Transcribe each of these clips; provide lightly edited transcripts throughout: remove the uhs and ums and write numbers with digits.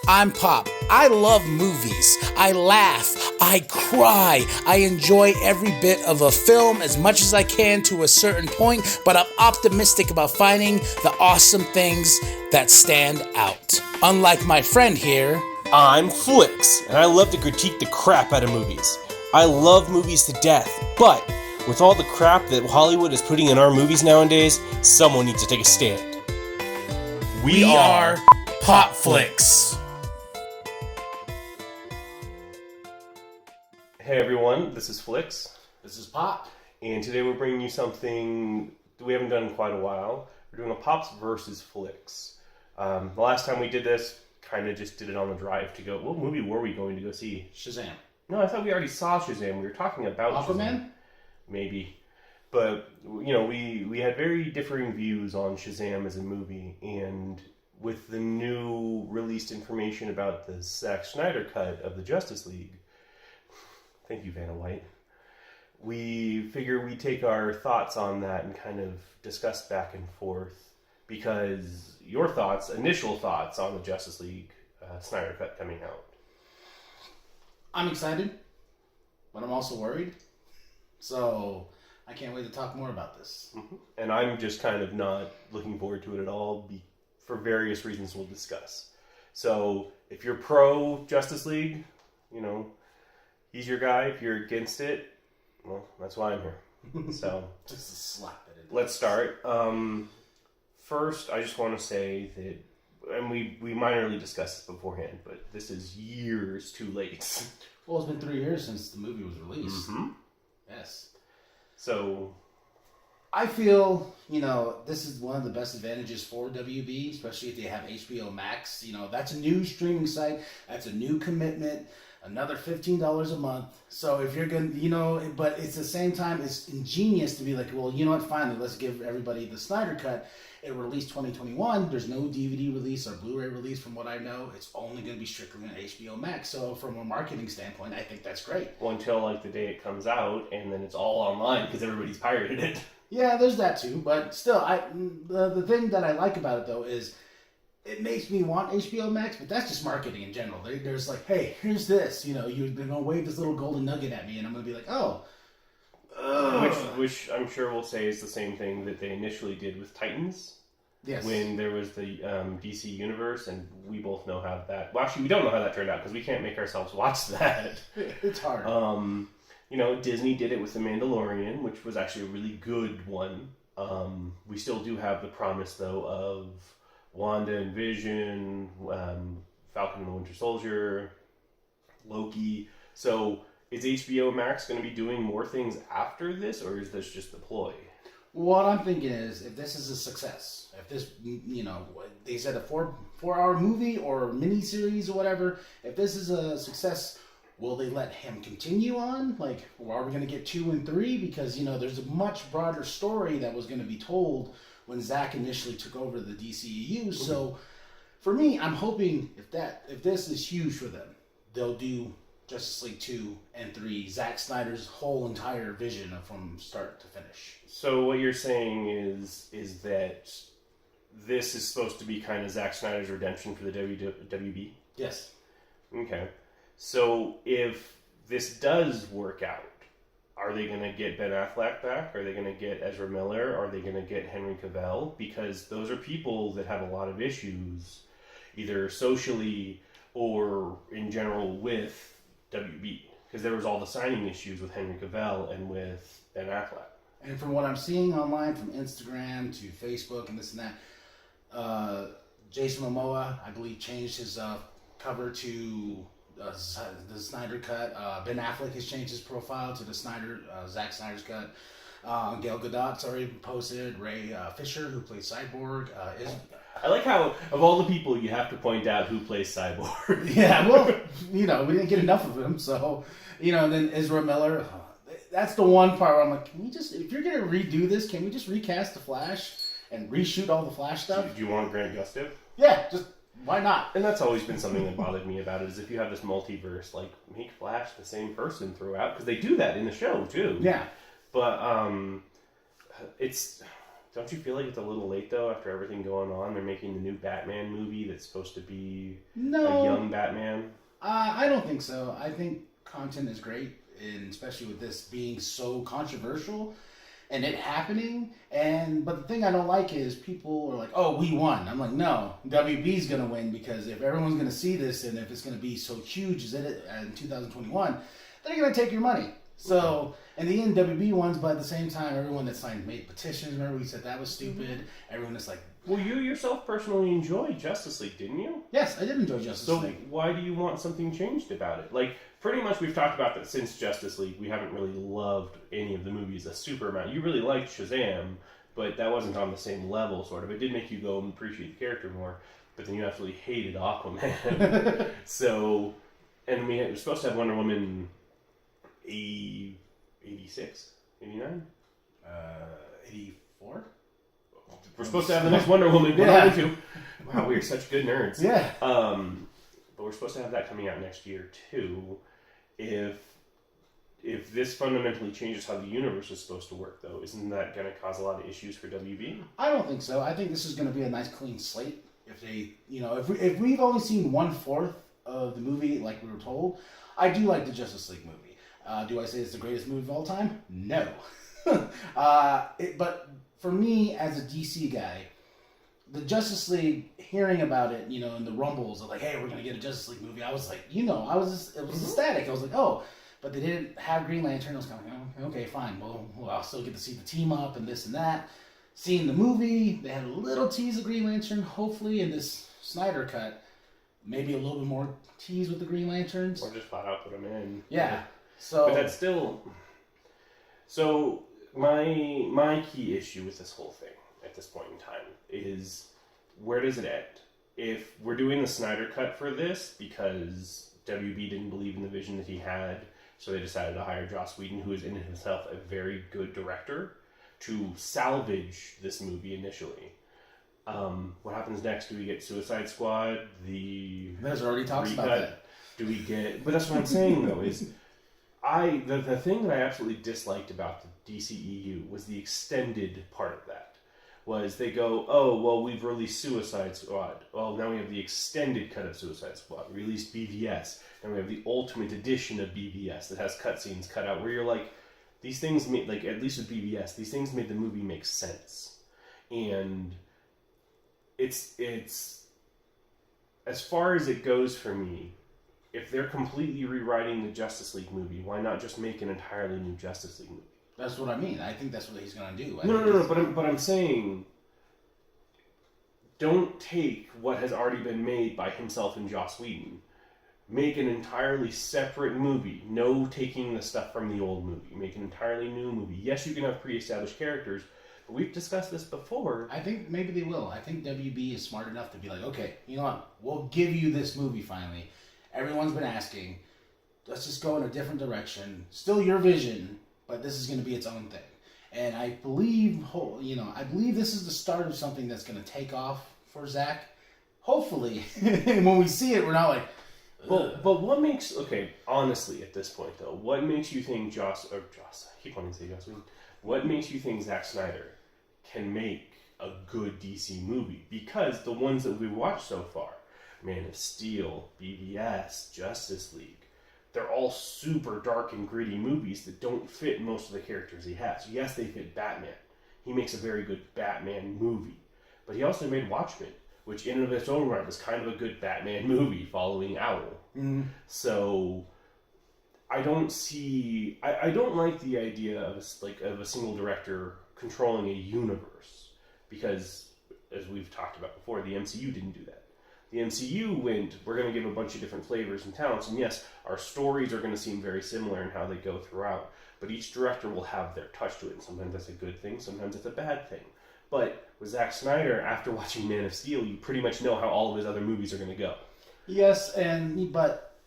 I'm Pop. I love movies. I laugh. I cry. I enjoy every bit of a film as much as I can to a certain point, but I'm optimistic about finding the awesome things that stand out. Unlike my friend here, I'm FLIX, and I love to critique the crap out of movies. I love movies to death, but with all the crap that Hollywood is putting in our movies nowadays, someone needs to take a stand. we are Pop Flicks. Hey everyone, this is FLIX, This is Pop. and today we're bringing you something that we haven't done in quite a while. We're doing a Pops versus FLIX. The last time we did this, kind of just did it on the drive to go, what movie were we going to go see? Shazam. No, I thought we already saw Shazam. We were talking about Aquaman? Shazam. Maybe. But, you know, we had very differing views on Shazam as a movie, and with the new released information about the Zack Snyder cut of the Justice League, thank you, Vanna White, we figure we take our thoughts on that and kind of discuss back and forth, because your thoughts, initial thoughts on the Justice League Snyder cut coming out. I'm excited, but I'm also worried. So I can't wait to talk more about this. Mm-hmm. And I'm just kind of not looking forward to it at all for various reasons we'll discuss. So if you're pro Justice League, you know, he's your guy. If you're against it, well, that's why I'm here. So Just a slap it in. let's start. First, I just want to say that, and we minorly discussed this beforehand, but this is years too late. Well, it's been 3 years since the movie was released. Mm-hmm. Yes. So I feel, this is one of the best advantages for WB, especially if they have HBO Max. That's a new streaming site. That's a new commitment. Another $15 a month. So if you're going to, but it's the same time, it's ingenious to be like, well, you know what, finally, let's give everybody the Snyder Cut. It released 2021. There's no DVD release or Blu-ray release from what I know. It's only going to be strictly on HBO Max. So from a marketing standpoint, I think that's great. well, until like the day it comes out, and then it's all online because everybody's pirated it. Yeah, there's that too. But still, the thing that I like about it, though, is it makes me want HBO Max, but that's just marketing in general. There's like, hey, here's this. You're going to wave this little golden nugget at me, and I'm going to be like, oh. Which I'm sure we'll say is the same thing that they initially did with Titans. Yes. When there was the DC universe, and we both know how that. Well, actually, we don't know how that turned out because we can't make ourselves watch that. It's hard. Disney did it with The Mandalorian, which was actually a really good one. We still do have the promise, though, of Wanda and Vision, Falcon and the Winter Soldier, Loki. So, is HBO Max going to be doing more things after this, or is this just the ploy? What I'm thinking is, if this is a success, if this, they said a 4-hour movie or miniseries or whatever, if this is a success, will they let him continue on? Like, or are we going to get 2 and 3? Because, there's a much broader story that was going to be told when Zack initially took over the DCEU. Mm-hmm. So, for me, I'm hoping if this is huge for them, they'll do Justice League 2 and 3, Zack Snyder's whole entire vision from start to finish. So what you're saying is that this is supposed to be kind of Zack Snyder's redemption for the WB? Yes. Okay. So if this does work out, are they going to get Ben Affleck back? Are they going to get Ezra Miller? Are they going to get Henry Cavill? Because those are people that have a lot of issues, either socially or in general with WB, because there was all the signing issues with Henry Cavill and with Ben Affleck. And from what I'm seeing online, from Instagram to Facebook and this and that, Jason Momoa, I believe, changed his cover to the Snyder Cut. Ben Affleck has changed his profile to the Zack Snyder's Cut. Gal Gadot's already posted. Ray Fisher, who plays Cyborg, is... I like how, of all the people, you have to point out who plays Cyborg. Yeah, well, we didn't get enough of him, so, and then Ezra Miller. That's the one part where I'm like, if you're going to redo this, can we just recast the Flash and reshoot all the Flash stuff? Do you want Grant Gustin? Yeah, just, why not? And that's always been something that bothered me about it, is if you have this multiverse, like, make Flash the same person throughout, because they do that in the show, too. Yeah. But, it's... Don't you feel like it's a little late though? After everything going on, they're making the new Batman movie that's supposed to be a young Batman. I don't think so. I think content is great, and especially with this being so controversial and it happening. But the thing I don't like is people are like, "Oh, we won." I'm like, "No, WB's gonna win, because if everyone's gonna see this and if it's gonna be so huge as it in 2021, they're gonna take your money." So, in the end, WB won, but at the same time, everyone that signed made petitions. Remember, we said that was stupid. Everyone that's like... Well, you yourself personally enjoyed Justice League, didn't you? Yes, I did enjoy Justice League. So, why do you want something changed about it? Like, pretty much we've talked about that since Justice League. We haven't really loved any of the movies a super amount. You really liked Shazam, but that wasn't on the same level, sort of. It did make you go and appreciate the character more, but then you absolutely hated Aquaman. So, and we were supposed to have Wonder Woman... 86? 89? 84? We're supposed to have the next Wonder Woman. Yeah. Wow, we're such good nerds. Yeah. But we're supposed to have that coming out next year, too. If this fundamentally changes how the universe is supposed to work, though, isn't that going to cause a lot of issues for WB? I don't think so. I think this is going to be a nice, clean slate. If they, if we've only seen 1/4 of the movie, like we were told, I do like the Justice League movie. Do I say it's the greatest movie of all time? No. But for me, as a DC guy, the Justice League, hearing about it, in the rumbles of like, hey, we're going to get a Justice League movie, I was like, it was ecstatic. I was like, oh, but they didn't have Green Lantern. I was kind of like, okay, fine. Well, I'll still get to see the team up and this and that. Seeing the movie, they had a little tease of Green Lantern. Hopefully in this Snyder cut, maybe a little bit more tease with the Green Lanterns. Or just flat out put them in. Yeah. But that's still... So, my key issue with this whole thing, at this point in time, is where does it end? If we're doing the Snyder cut for this, because WB didn't believe in the vision that he had, so they decided to hire Joss Whedon, who is in himself a very good director, to salvage this movie initially. What happens next? Do we get Suicide Squad? There's already talks about that. Do we get... But that's what I'm saying, though, is... The thing that I absolutely disliked about the DCEU was the extended part of that. Was they go, oh, well, we've released Suicide Squad. Well, now we have the extended cut of Suicide Squad. We released BVS. Then we have the Ultimate Edition of BVS that has cutscenes cut out where you're like, these things made, like, at least with BVS, these things made the movie make sense. And it's as far as it goes for me, if they're completely rewriting the Justice League movie, why not just make an entirely new Justice League movie? That's what I mean. I think that's what he's going to do. No. But I'm saying, don't take what has already been made by himself and Joss Whedon. Make an entirely separate movie. No taking the stuff from the old movie. Make an entirely new movie. Yes, you can have pre-established characters, but we've discussed this before. I think maybe they will. I think WB is smart enough to be like, okay, you know what? We'll give you this movie finally. Everyone's been asking. Let's just go in a different direction. Still your vision, but this is going to be its own thing. And I believe, this is the start of something that's going to take off for Zack. Hopefully, and when we see it, we're not like. But what makes honestly at this point though, what makes you think I keep wanting to say Joss Whedon. What makes you think Zack Snyder can make a good DC movie? Because the ones that we've watched so far, Man of Steel, BVS, Justice League, they're all super dark and gritty movies that don't fit most of the characters he has. Yes, they fit Batman. He makes a very good Batman movie. But he also made Watchmen, which in and of its own right was kind of a good Batman movie following Owl. Mm. So I don't like the idea of a single director controlling a universe, because as we've talked about before, the MCU didn't do that. The MCU went, we're going to give a bunch of different flavors and talents, and yes, our stories are going to seem very similar in how they go throughout, but each director will have their touch to it, and sometimes that's a good thing, sometimes it's a bad thing. But with Zack Snyder, after watching Man of Steel, you pretty much know how all of his other movies are going to go. Yes, but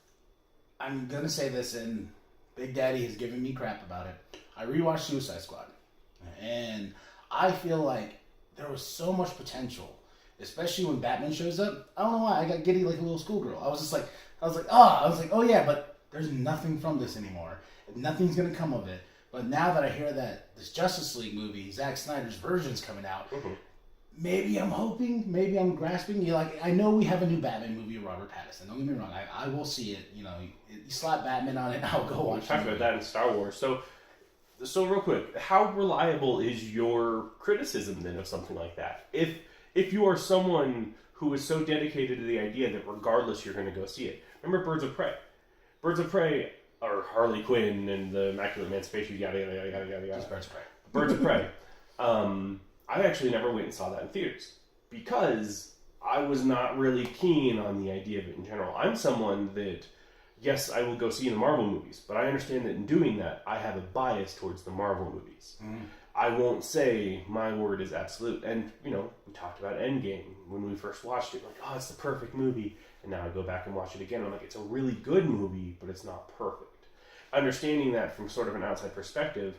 I'm going to say this, and Big Daddy has given me crap about it. I rewatched Suicide Squad, and I feel like there was so much potential. Especially when Batman shows up. I don't know why. I got giddy like a little schoolgirl. I was like, oh yeah, but there's nothing from this anymore. Nothing's going to come of it. But now that I hear that this Justice League movie, Zack Snyder's version's coming out, maybe I'm hoping, maybe I'm grasping. I know we have a new Batman movie with Robert Pattinson. Don't get me wrong, I will see it. You slap Batman on it, and I'll go watch it. We talked about that in Star Wars. So real quick, how reliable is your criticism then of something like that? If you are someone who is so dedicated to the idea that regardless you're going to go see it. Remember Birds of Prey? Birds of Prey are Harley Quinn and the Immaculate Emancipation, yada, yada, yada, yada, yada. Just Birds of Prey. Birds of Prey. I actually never went and saw that in theaters because I was not really keen on the idea of it in general. I'm someone that, yes, I will go see the Marvel movies, but I understand that in doing that, I have a bias towards the Marvel movies. I won't say my word is absolute. And, we talked about Endgame when we first watched it. Like, oh, it's the perfect movie. And now I go back and watch it again. I'm like, it's a really good movie, but it's not perfect. Understanding that from sort of an outside perspective,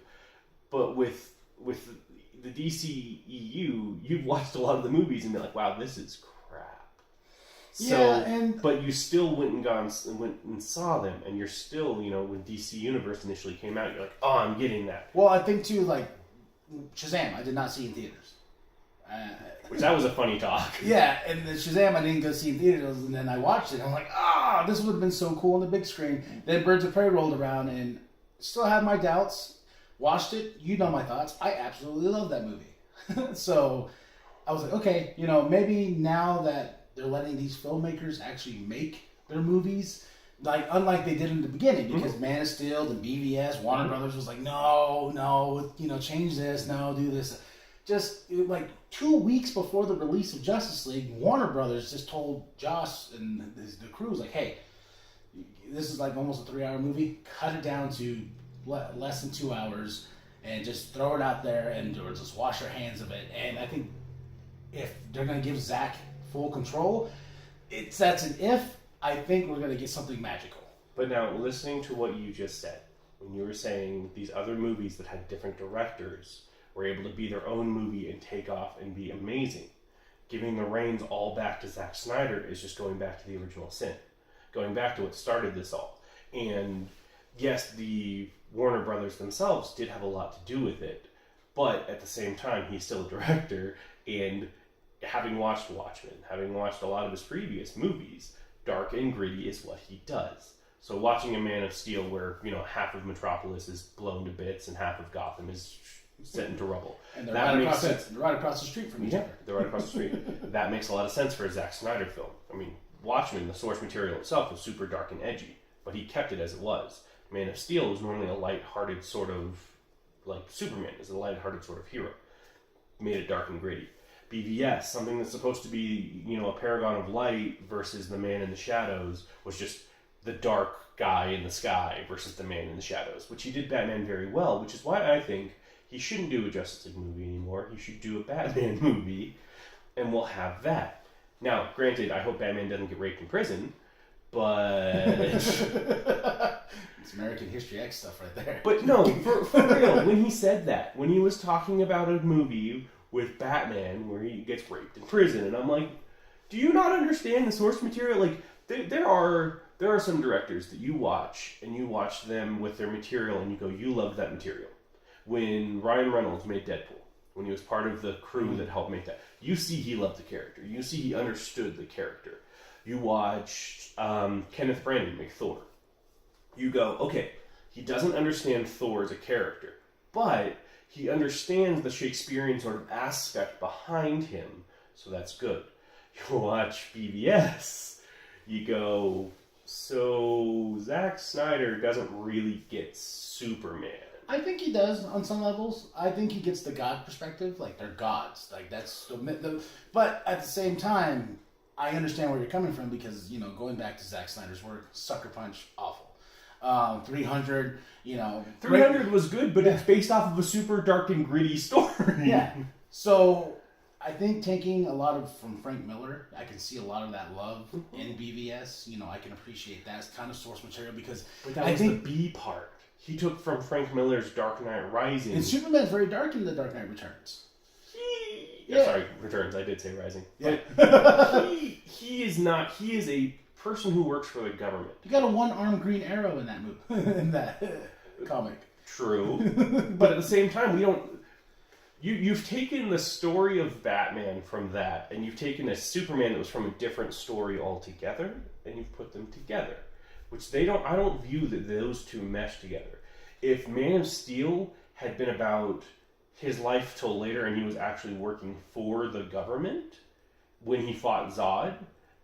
but with the DCEU, you've watched a lot of the movies and been like, wow, this is crap. But you still went and saw them, and you're still, when DC Universe initially came out, you're like, oh, I'm getting that. Well, I think too, Shazam, I did not see in theaters. Which that was a funny talk. Yeah, and the Shazam I didn't go see in theaters, and then I watched it. And I'm like, this would have been so cool on the big screen. Then Birds of Prey rolled around, and still had my doubts. Watched it, you know my thoughts. I absolutely love that movie. So I was like, okay, maybe now that they're letting these filmmakers actually make their movies, unlike they did in the beginning, because Man of Steel and BVS, Warner Brothers was like, no, change this, no, do this. Just 2 weeks before the release of Justice League, Warner Brothers just told Joss and the crew, was like, hey, this is almost a 3-hour movie. Cut it down to less than 2 hours and just throw it out there or just wash your hands of it. And I think if they're going to give Zack full control, that's an if. I think we're going to get something magical. But now, listening to what you just said, when you were saying these other movies that had different directors were able to be their own movie and take off and be amazing, giving the reins all back to Zack Snyder is just going back to the original sin. Going back to what started this all. And yes, the Warner Brothers themselves did have a lot to do with it, but at the same time, he's still a director, and having watched Watchmen, having watched a lot of his previous movies, dark and gritty is what he does. So watching a Man of Steel where, half of Metropolis is blown to bits and half of Gotham is set into rubble. And they're right across the street from each other. They're right across the street. That makes a lot of sense for a Zack Snyder film. I mean, Watchmen, the source material itself, was super dark and edgy, but he kept it as it was. Man of Steel was normally a light-hearted sort of, Superman is a light-hearted sort of hero. Made it dark and gritty. BVS, something that's supposed to be, a paragon of light versus the man in the shadows, was just the dark guy in the sky versus the man in the shadows, which he did Batman very well, which is why I think he shouldn't do a Justice League movie anymore. He should do a Batman movie, and we'll have that. Now, granted, I hope Batman doesn't get raped in prison, but... It's American History X stuff right there. But no, for real, when he said that, when he was talking about a movie with Batman where he gets raped in prison, and I'm like, do you not understand the source material? There are some directors that you watch, and you watch them with their material, and you go, you love that material. When Ryan Reynolds made Deadpool, when he was part of the crew that helped make that, you see he loved the character. You see he understood the character. You watch Kenneth Branagh make Thor. You go, okay, he doesn't understand Thor as a character, but he understands the Shakespearean sort of aspect behind him, so that's good. You watch BVS, you go, so Zack Snyder doesn't really get Superman. I think he does on some levels. I think he gets the God perspective, they're gods. That's but at the same time, I understand where you're coming from because, going back to Zack Snyder's work, Sucker Punch, awful. 300, 300 was good, but it's based off of a super dark and gritty story. Yeah. So I think taking a lot from Frank Miller, I can see a lot of that love in BVS. I can appreciate that as kind of source material because I think the B part. He took from Frank Miller's Dark Knight Rising. And Superman's very dark in The Dark Knight Returns. Sorry, Returns. I did say Rising. Yeah. He is not. He is a person who works for the government. You got a one-armed Green Arrow in that movie, in that comic. True. But at the same time, we don't... You've taken the story of Batman from that, and you've taken a Superman that was from a different story altogether, and you've put them together. Which I don't view that those two mesh together. If Man of Steel had been about his life till later, and he was actually working for the government when he fought Zod,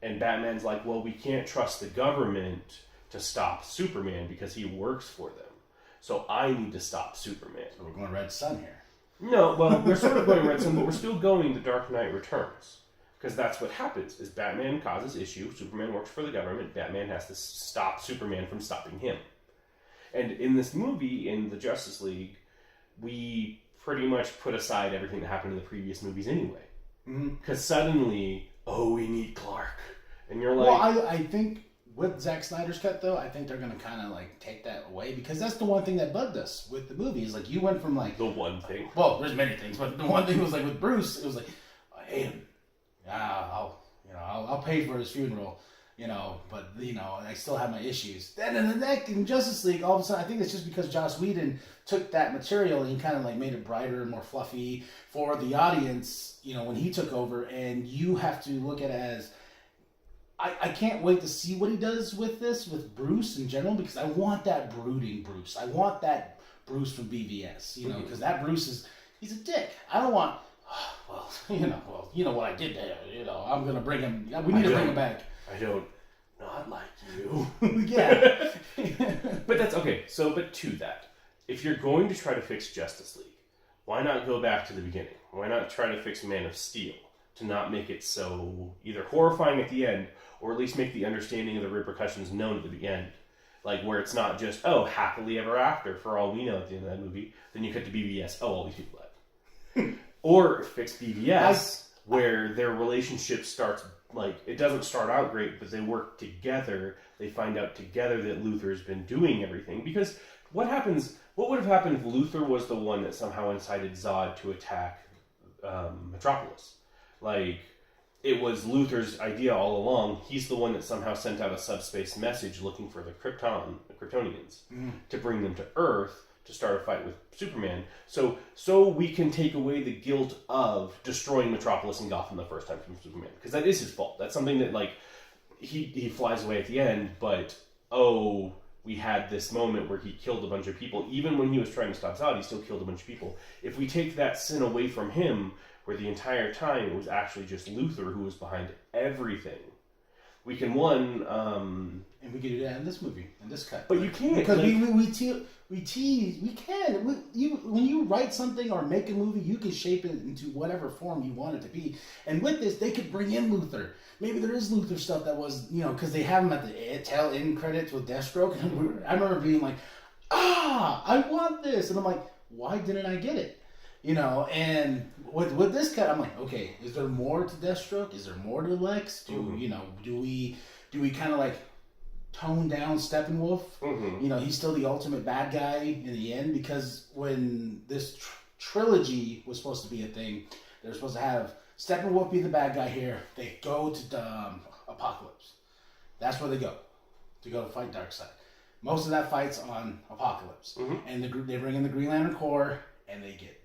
and Batman's like, well, we can't trust the government to stop Superman because he works for them. So I need to stop Superman. So we're going Red Sun here. No, well, we're sort of going Red Sun, but we're still going The Dark Knight Returns. Because that's what happens, is Batman causes issue, Superman works for the government, Batman has to stop Superman from stopping him. And in this movie, in the Justice League, we pretty much put aside everything that happened in the previous movies anyway. Because suddenly, we need Clark. And you're like... Well, I think with Zack Snyder's cut, though, I think they're going to kind of, like, take that away. Because that's the one thing that bugged us with the movie. Is like, you went from, like... The one thing. Well, there's many things. But the one thing was, like, with Bruce, it was like, I hate him. I'll pay for his funeral. But, I still have my issues. Then in Justice League, all of a sudden, I think it's just because Joss Whedon took that material and kind of, like, made it brighter and more fluffy for the audience, when he took over. And you have to look at it as... I can't wait to see what he does with this, with Bruce in general, because I want that brooding Bruce. I want that Bruce from BVS, because that Bruce he's a dick. I don't want, you know what I did there, I'm going to bring him, we need to bring him back. I don't not like you. Yeah. But that's, okay, but to that, if you're going to try to fix Justice League, why not go back to the beginning? Why not try to fix Man of Steel? To not make it so either horrifying at the end, or at least make the understanding of the repercussions known at the end. Like, where it's not just, happily ever after, for all we know at the end of that movie. Then you cut to BVS, all these people died. Or fix BVS, where their relationship starts, like, it doesn't start out great, but they work together. They find out together that Luthor's been doing everything. Because what would have happened if Luthor was the one that somehow incited Zod to attack Metropolis? Like, it was Luthor's idea all along. He's the one that somehow sent out a subspace message looking for the Kryptonians to bring them to Earth to start a fight with Superman. So we can take away the guilt of destroying Metropolis and Gotham the first time from Superman. Because that is his fault. That's something that, like, he flies away at the end, but, we had this moment where he killed a bunch of people. Even when he was trying to stop Zod, he still killed a bunch of people. If we take that sin away from him, where the entire time it was actually just Luthor who was behind everything, we can and we can do that in this movie, in this cut. But you can't, because we tease. We can. When you write something or make a movie, you can shape it into whatever form you want it to be. And with this, they could bring in Luthor. Maybe there is Luthor stuff that was, because they have him at the tail end credits with Deathstroke. And I remember being like, I want this, and I'm like, why didn't I get it? And with this cut, I'm like, okay, is there more to Deathstroke? Is there more to Lex? Do we kind of like tone down Steppenwolf? He's still the ultimate bad guy in the end, because when this trilogy was supposed to be a thing, they were supposed to have Steppenwolf be the bad guy here. They go to Apocalypse. That's where they go to fight Darkseid. Most of that fight's on Apocalypse, and they bring in the Green Lantern Corps, and they get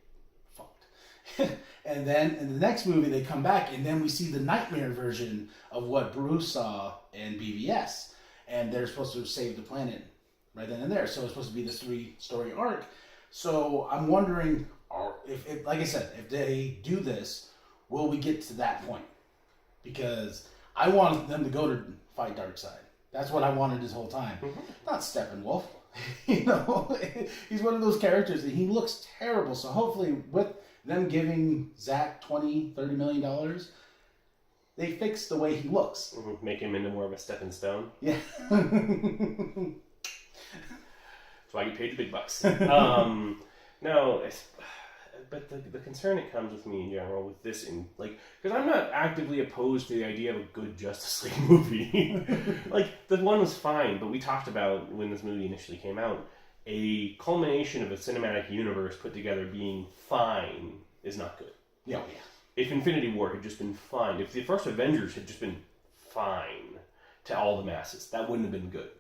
and then in the next movie they come back, and then we see the nightmare version of what Bruce saw in BVS, and they're supposed to save the planet right then and there. So it's supposed to be this 3-story arc. So I'm wondering, if like I said, if they do this, will we get to that point? Because I want them to go to fight Darkseid. That's what I wanted this whole time. Not Steppenwolf. He's one of those characters that he looks terrible. So hopefully with them giving Zack $20-30 million, they fix the way he looks. Make him into more of a stepping stone. Yeah. So I get paid the big bucks. No, but the concern that comes with me in general with this, because I'm not actively opposed to the idea of a good Justice League movie. Like, the one was fine, but we talked about when this movie initially came out, a culmination of a cinematic universe put together being fine is not good. Yeah. If Infinity War had just been fine, if the first Avengers had just been fine to all the masses, that wouldn't have been good.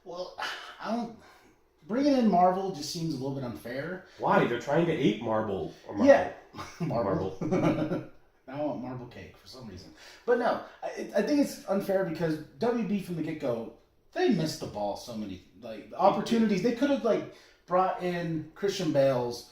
Well, bringing in Marvel just seems a little bit unfair. Why? They're trying to ape Marvel. Or Marvel. Yeah. Marvel. I want marble cake for some reason. But no, I think it's unfair because WB from the get-go, they missed the ball so many opportunities. They could have brought in Christian Bale's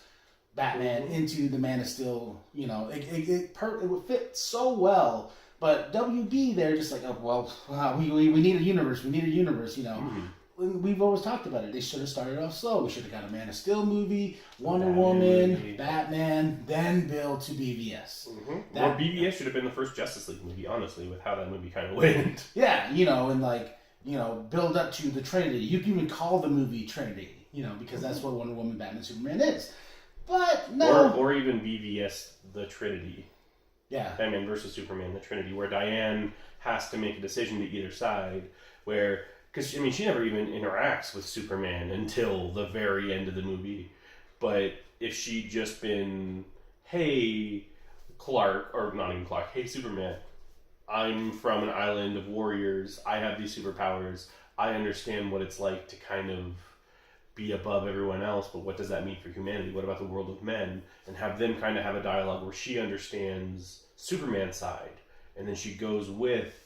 Batman into the Man of Steel. You know, it would fit so well. But WB, they're just we need a universe. We need a universe. You know. Mm-hmm. We've always talked about it. They should have started off slow. We should have got a Man of Steel movie, Wonder Woman, Batman, then build to BVS. Mm-hmm. Or BVS should have been the first Justice League movie, honestly, with how that movie kind of went. Yeah, and build up to the Trinity. You can even call the movie Trinity, because that's what Wonder Woman, Batman, Superman is. But no. Or even BVS, the Trinity. Yeah. Batman versus Superman, the Trinity, where Diane has to make a decision to either side, because, she never even interacts with Superman until the very end of the movie. But if she'd just been, hey, Clark, or not even Clark, hey, Superman, I'm from an island of warriors. I have these superpowers. I understand what it's like to kind of be above everyone else, but what does that mean for humanity? What about the world of men? And have them kind of have a dialogue where she understands Superman's side, and then she goes with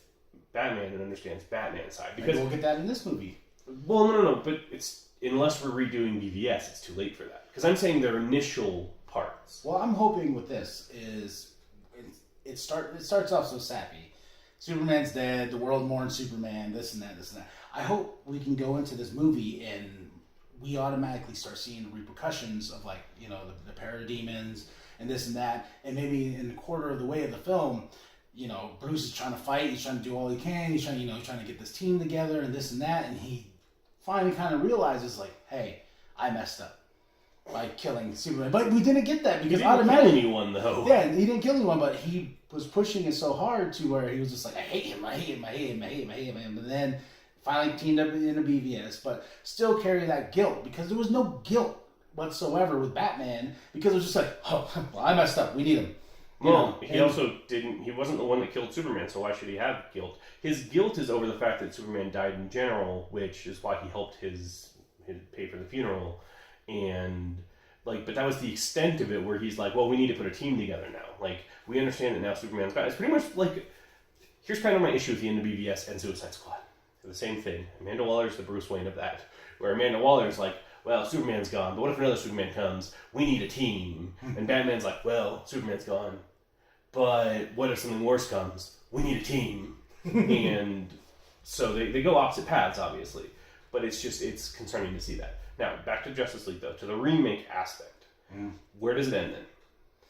Batman and understands Batman's side. Because we'll get that in this movie. Well, no. But unless we're redoing BVS, it's too late for that. Because I'm saying their initial parts. Well, I'm hoping with this is it starts off so sappy. Superman's dead. The world mourns Superman. This and that. I hope we can go into this movie and we automatically start seeing the repercussions of the parademons and this and that, and maybe in a quarter of the way of the film. Bruce is trying to fight. He's trying to do all he can. He's trying, trying to get this team together and this and that. And he finally kind of realizes, hey, I messed up by killing Superman. But we didn't get that because automatically. He didn't kill anyone, though. Yeah, he didn't kill anyone, but he was pushing it so hard to where he was just I hate him. And then finally teamed up in a BVS, but still carry that guilt because there was no guilt whatsoever with Batman because it was just I messed up. We need him. Well, he wasn't the one that killed Superman, so why should he have guilt? His guilt is over the fact that Superman died in general, which is why he helped his pay for the funeral. And, but that was the extent of it where he's well, we need to put a team together now. We understand that now Superman's back. It's pretty much here's kind of my issue with the end of BVS and Suicide Squad. They're the same thing. Amanda Waller's the Bruce Wayne of that. Where Amanda Waller's well, Superman's gone, but what if another Superman comes? We need a team. And Batman's well, Superman's gone, but what if something worse comes? We need a team. And so they go opposite paths, obviously. But it's concerning to see that. Now, back to Justice League, though, to the remake aspect. Where does it end then?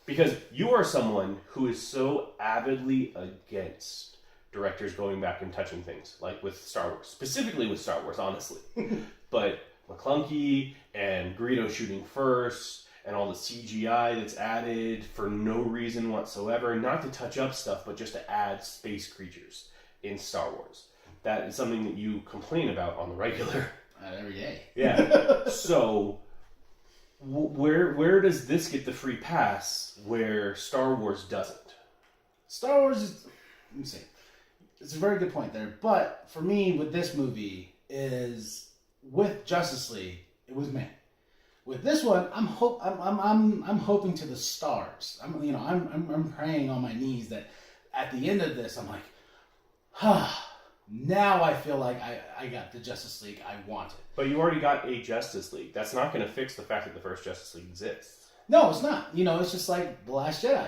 Because you are someone who is so avidly against directors going back and touching things, with Star Wars. Specifically with Star Wars, honestly. But McClunky and Greedo shooting first, and all the CGI that's added for no reason whatsoever, not to touch up stuff, but just to add space creatures in Star Wars. That is something that you complain about on the regular. Every day. Yeah. So, where does this get the free pass where Star Wars doesn't? Star Wars is... Let me see. It's a very good point there. But, for me, with this movie, is... With Justice League, it was meh. With this one, I'm hoping to the stars. I'm praying on my knees that at the end of this, I'm now I feel like I got the Justice League I wanted. But you already got a Justice League. That's not going to fix the fact that the first Justice League exists. No, it's not. It's just like The Last Jedi.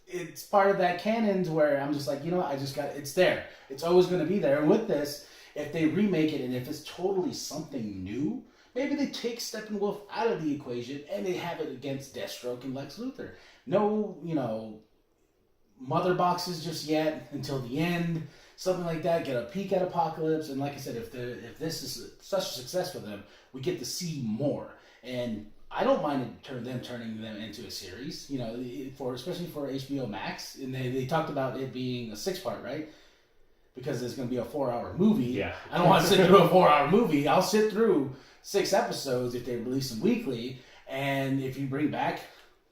It's part of that canon to where I'm just it's there. It's always going to be there. And with this, if they remake it and if it's totally something new, maybe they take Steppenwolf out of the equation and they have it against Deathstroke and Lex Luthor. No, mother boxes just yet until the end. Something like that. Get a peek at Apocalypse. And like I said, if this is such a success for them, we get to see more. And I don't mind them turning them into a series, especially for HBO Max. And they talked about it being a 6-part, right? Because it's going to be a 4-hour movie. Yeah. I don't want to sit through a 4-hour movie. I'll sit through 6 episodes if they release them weekly. And if you bring back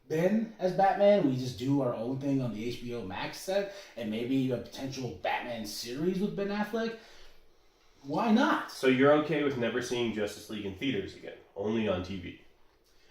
Ben as Batman, we just do our own thing on the HBO Max set, and maybe a potential Batman series with Ben Affleck. Why not? So you're okay with never seeing Justice League in theaters again, only on TV?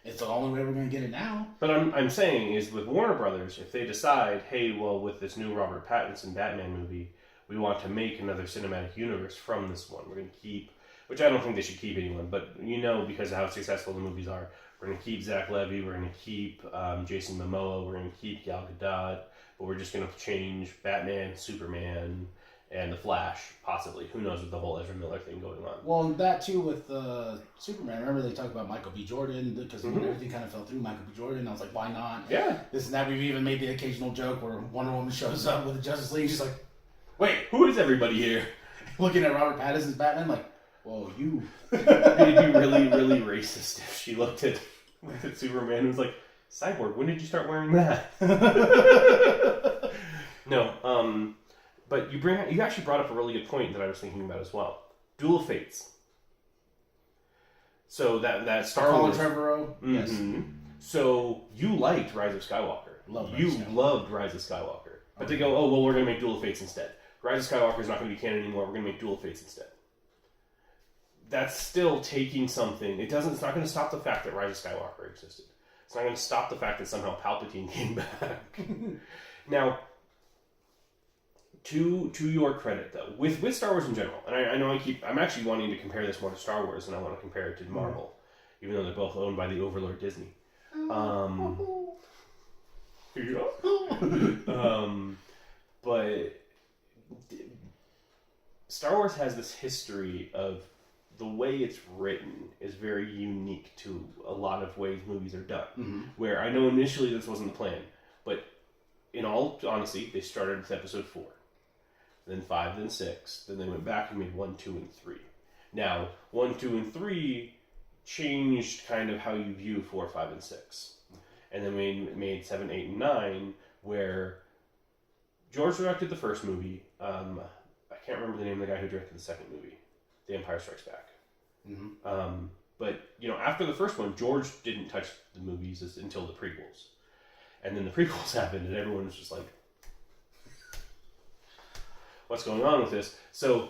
It's the only way we're going to get it now. But I'm saying is with Warner Brothers, if they decide, hey, well, with this new Robert Pattinson Batman movie, we want to make another cinematic universe from this one. We're going to keep, which I don't think they should keep anyone, but because of how successful the movies are, we're going to keep Zach Levy, we're going to keep Jason Momoa, we're going to keep Gal Gadot, but we're just going to change Batman, Superman, and The Flash, possibly. Who knows with the whole Ezra Miller thing going on. Well, and that too with Superman. Remember they talked about Michael B. Jordan, because everything kind of fell through Michael B. Jordan. I was like, why not? Yeah. This and that. We've even made the occasional joke where Wonder Woman shows up with the Justice League. She's like, wait, who is everybody here? Looking at Robert Pattinson's Batman like, whoa, you. It'd be really, really racist if she looked at Superman and was like, Cyborg, when did you start wearing that? No, but you actually brought up a really good point that I was thinking about as well. Duel of Fates. So that Star Wars. Colin Trevorrow. Yes. So you liked Rise of Skywalker. Loved Rise of Skywalker. But they go, oh well, we're going to make Duel of Fates instead. Rise of Skywalker is not going to be canon anymore. We're going to make Duel of Fates instead. That's still taking something. It's not going to stop the fact that Rise of Skywalker existed. It's not going to stop the fact that somehow Palpatine came back. Now, to your credit, though, with Star Wars in general, and I know I'm actually wanting to compare this more to Star Wars than I want to compare it to Marvel, even though they're both owned by the overlord Disney. But Star Wars has this history of the way it's written is very unique to a lot of ways movies are done. Where I know initially this wasn't the plan, but in all honesty, they started with episode 4. Then 5, then 6. Then they went back and made 1, 2, and 3. Now, 1, 2, and 3 changed kind of how you view 4, 5, and 6. And then we made 7, 8, and 9, where George directed the first movie. I can't remember the name of the guy who directed the second movie, The Empire Strikes Back. But, after the first one, George didn't touch the movies until the prequels. And then the prequels happened, and everyone was just like, what's going on with this? So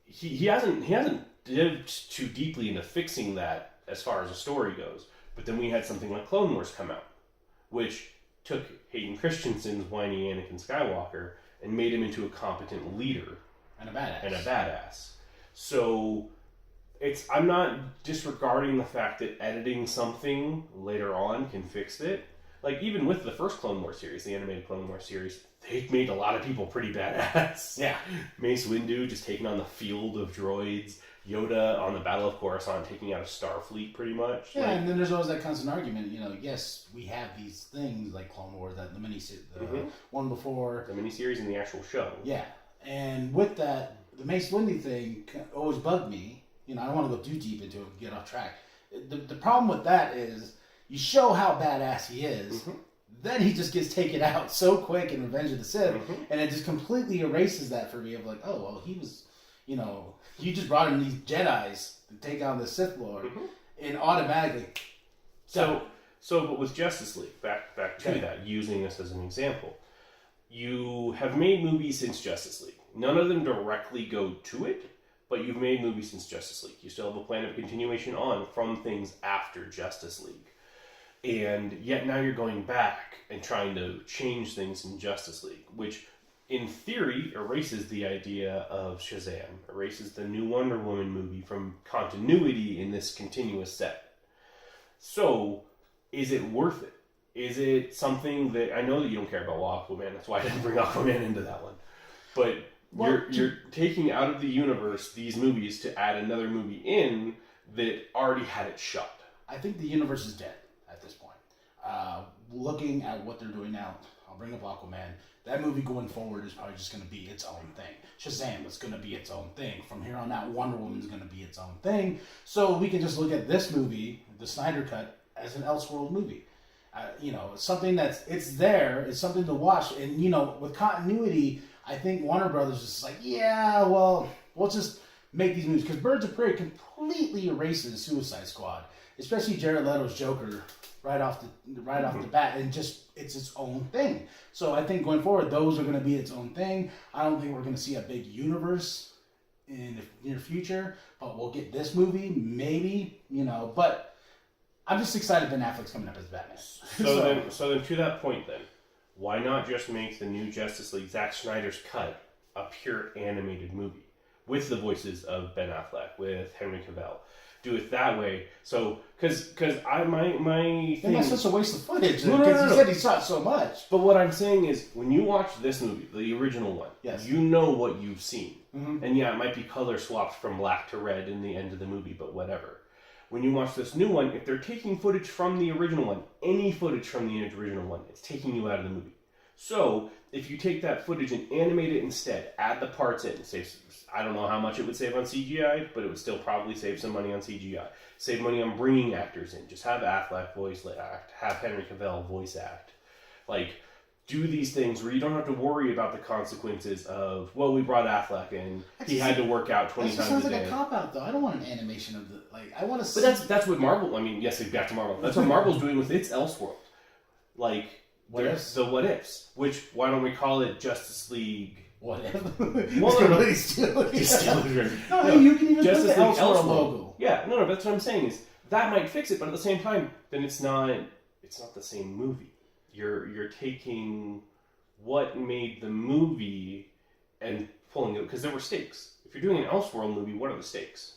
he hasn't dived too deeply into fixing that as far as the story goes. But then we had something like Clone Wars come out, which took Hayden Christensen's whiny Anakin Skywalker and made him into a competent leader and a badass. So I'm not disregarding the fact that editing something later on can fix it. Like, even with the first Clone Wars series, the animated Clone Wars series, they made a lot of people pretty badass. Yeah. Mace Windu just taking on the field of droids. Yoda on the Battle of Coruscant taking out a Starfleet, pretty much. Yeah, and then there's always that constant argument, yes, we have these things like Clone Wars, the miniseries, one before. The miniseries and the actual show. Yeah. And with that, the Mace Windu thing always bugged me. I don't want to go too deep into it and get off track. The problem with that is, you show how badass he is, then he just gets taken out so quick in Revenge of the Sith, and it just completely erases that for me of like, oh, well, he was, you just brought in these Jedis to take on the Sith Lord, and automatically... But with Justice League, back to that, using this as an example, you have made movies since Justice League. None of them directly go to it, but you've made movies since Justice League. You still have a plan of continuation on from things after Justice League. And yet now you're going back and trying to change things in Justice League, which in theory erases the idea of Shazam, erases the new Wonder Woman movie from continuity in this continuous set. So, is it worth it? Is it something that, I know that you don't care about Aquaman, that's why I didn't bring Aquaman into that one, but you're taking out of the universe these movies to add another movie in that already had it shot. I think the universe is dead at this point. Looking at what they're doing now, I'll bring up Aquaman. That movie going forward is probably just going to be its own thing. Shazam is going to be its own thing. From here on out, Wonder Woman is going to be its own thing. So we can just look at this movie, the Snyder Cut, as an Elseworld movie. Something it's there. It's something to watch. And, with continuity, I think Warner Brothers is like, yeah, well, we'll just make these movies. Because Birds of Prey completely erases Suicide Squad. Especially Jared Leto's Joker right off the bat, and just it's its own thing. So I think going forward, those are going to be its own thing. I don't think we're going to see a big universe in the near future, but we'll get this movie, maybe, but I'm just excited Ben Affleck's coming up as Batman. So then to that point then, why not just make the new Justice League, Zack Snyder's cut, a pure animated movie with the voices of Ben Affleck, with Henry Cavill? Do it that way. So, because my thing... And that's such a waste of footage. No. He said he shot so much. But what I'm saying is, when you watch this movie, the original one, yes, you know what you've seen. Mm-hmm. And yeah, it might be color swapped from black to red in the end of the movie, but whatever. When you watch this new one, if they're taking footage from the original one, any footage from the original one, it's taking you out of the movie. So, if you take that footage and animate it instead, add the parts in, I don't know how much it would save on CGI, but it would still probably save some money on CGI. Save money on bringing actors in. Just have Affleck voice act, have Henry Cavill voice act. Like, do these things where you don't have to worry about the consequences of, well, we brought Affleck in, he had to work out 20 times a day. That sounds like a cop-out, though. I don't want an animation of the, I want to see... But that's what Marvel, yes, back to Marvel. That's what Marvel's doing with its Elseworld. Like, what ifs? The what ifs. Which, why don't we call it Justice League... What if? Well, no, you can even Justice put the League Elseworld logo. Yeah, no, that's what I'm saying is, that might fix it, but at the same time, then it's not the same movie. You're taking what made the movie and pulling it, because there were stakes. If you're doing an Elseworld movie, what are the stakes?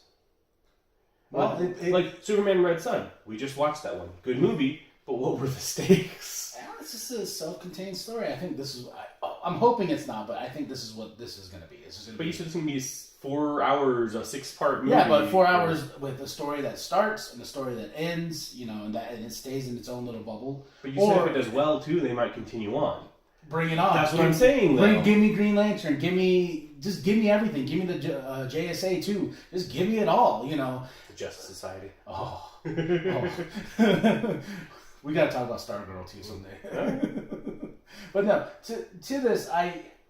Well, like Superman Red Sun. We just watched that one. Good movie, but what were the stakes? It's just a self-contained story. I think this is... I'm hoping it's not, but I think this is what this is going to be. But you said it's going to be 4 hours, a 6-part movie. Yeah, but 4 hours with a story that starts and a story that ends, and it stays in its own little bubble. But you said if it does well, too, they might continue on. Bring it on. That's what I'm saying, though. Give me Green Lantern. Give me everything. Give me the JSA, too. Just give me it all, The Justice Society. Oh. We got to talk about Stargirl, too, someday. But no, to this,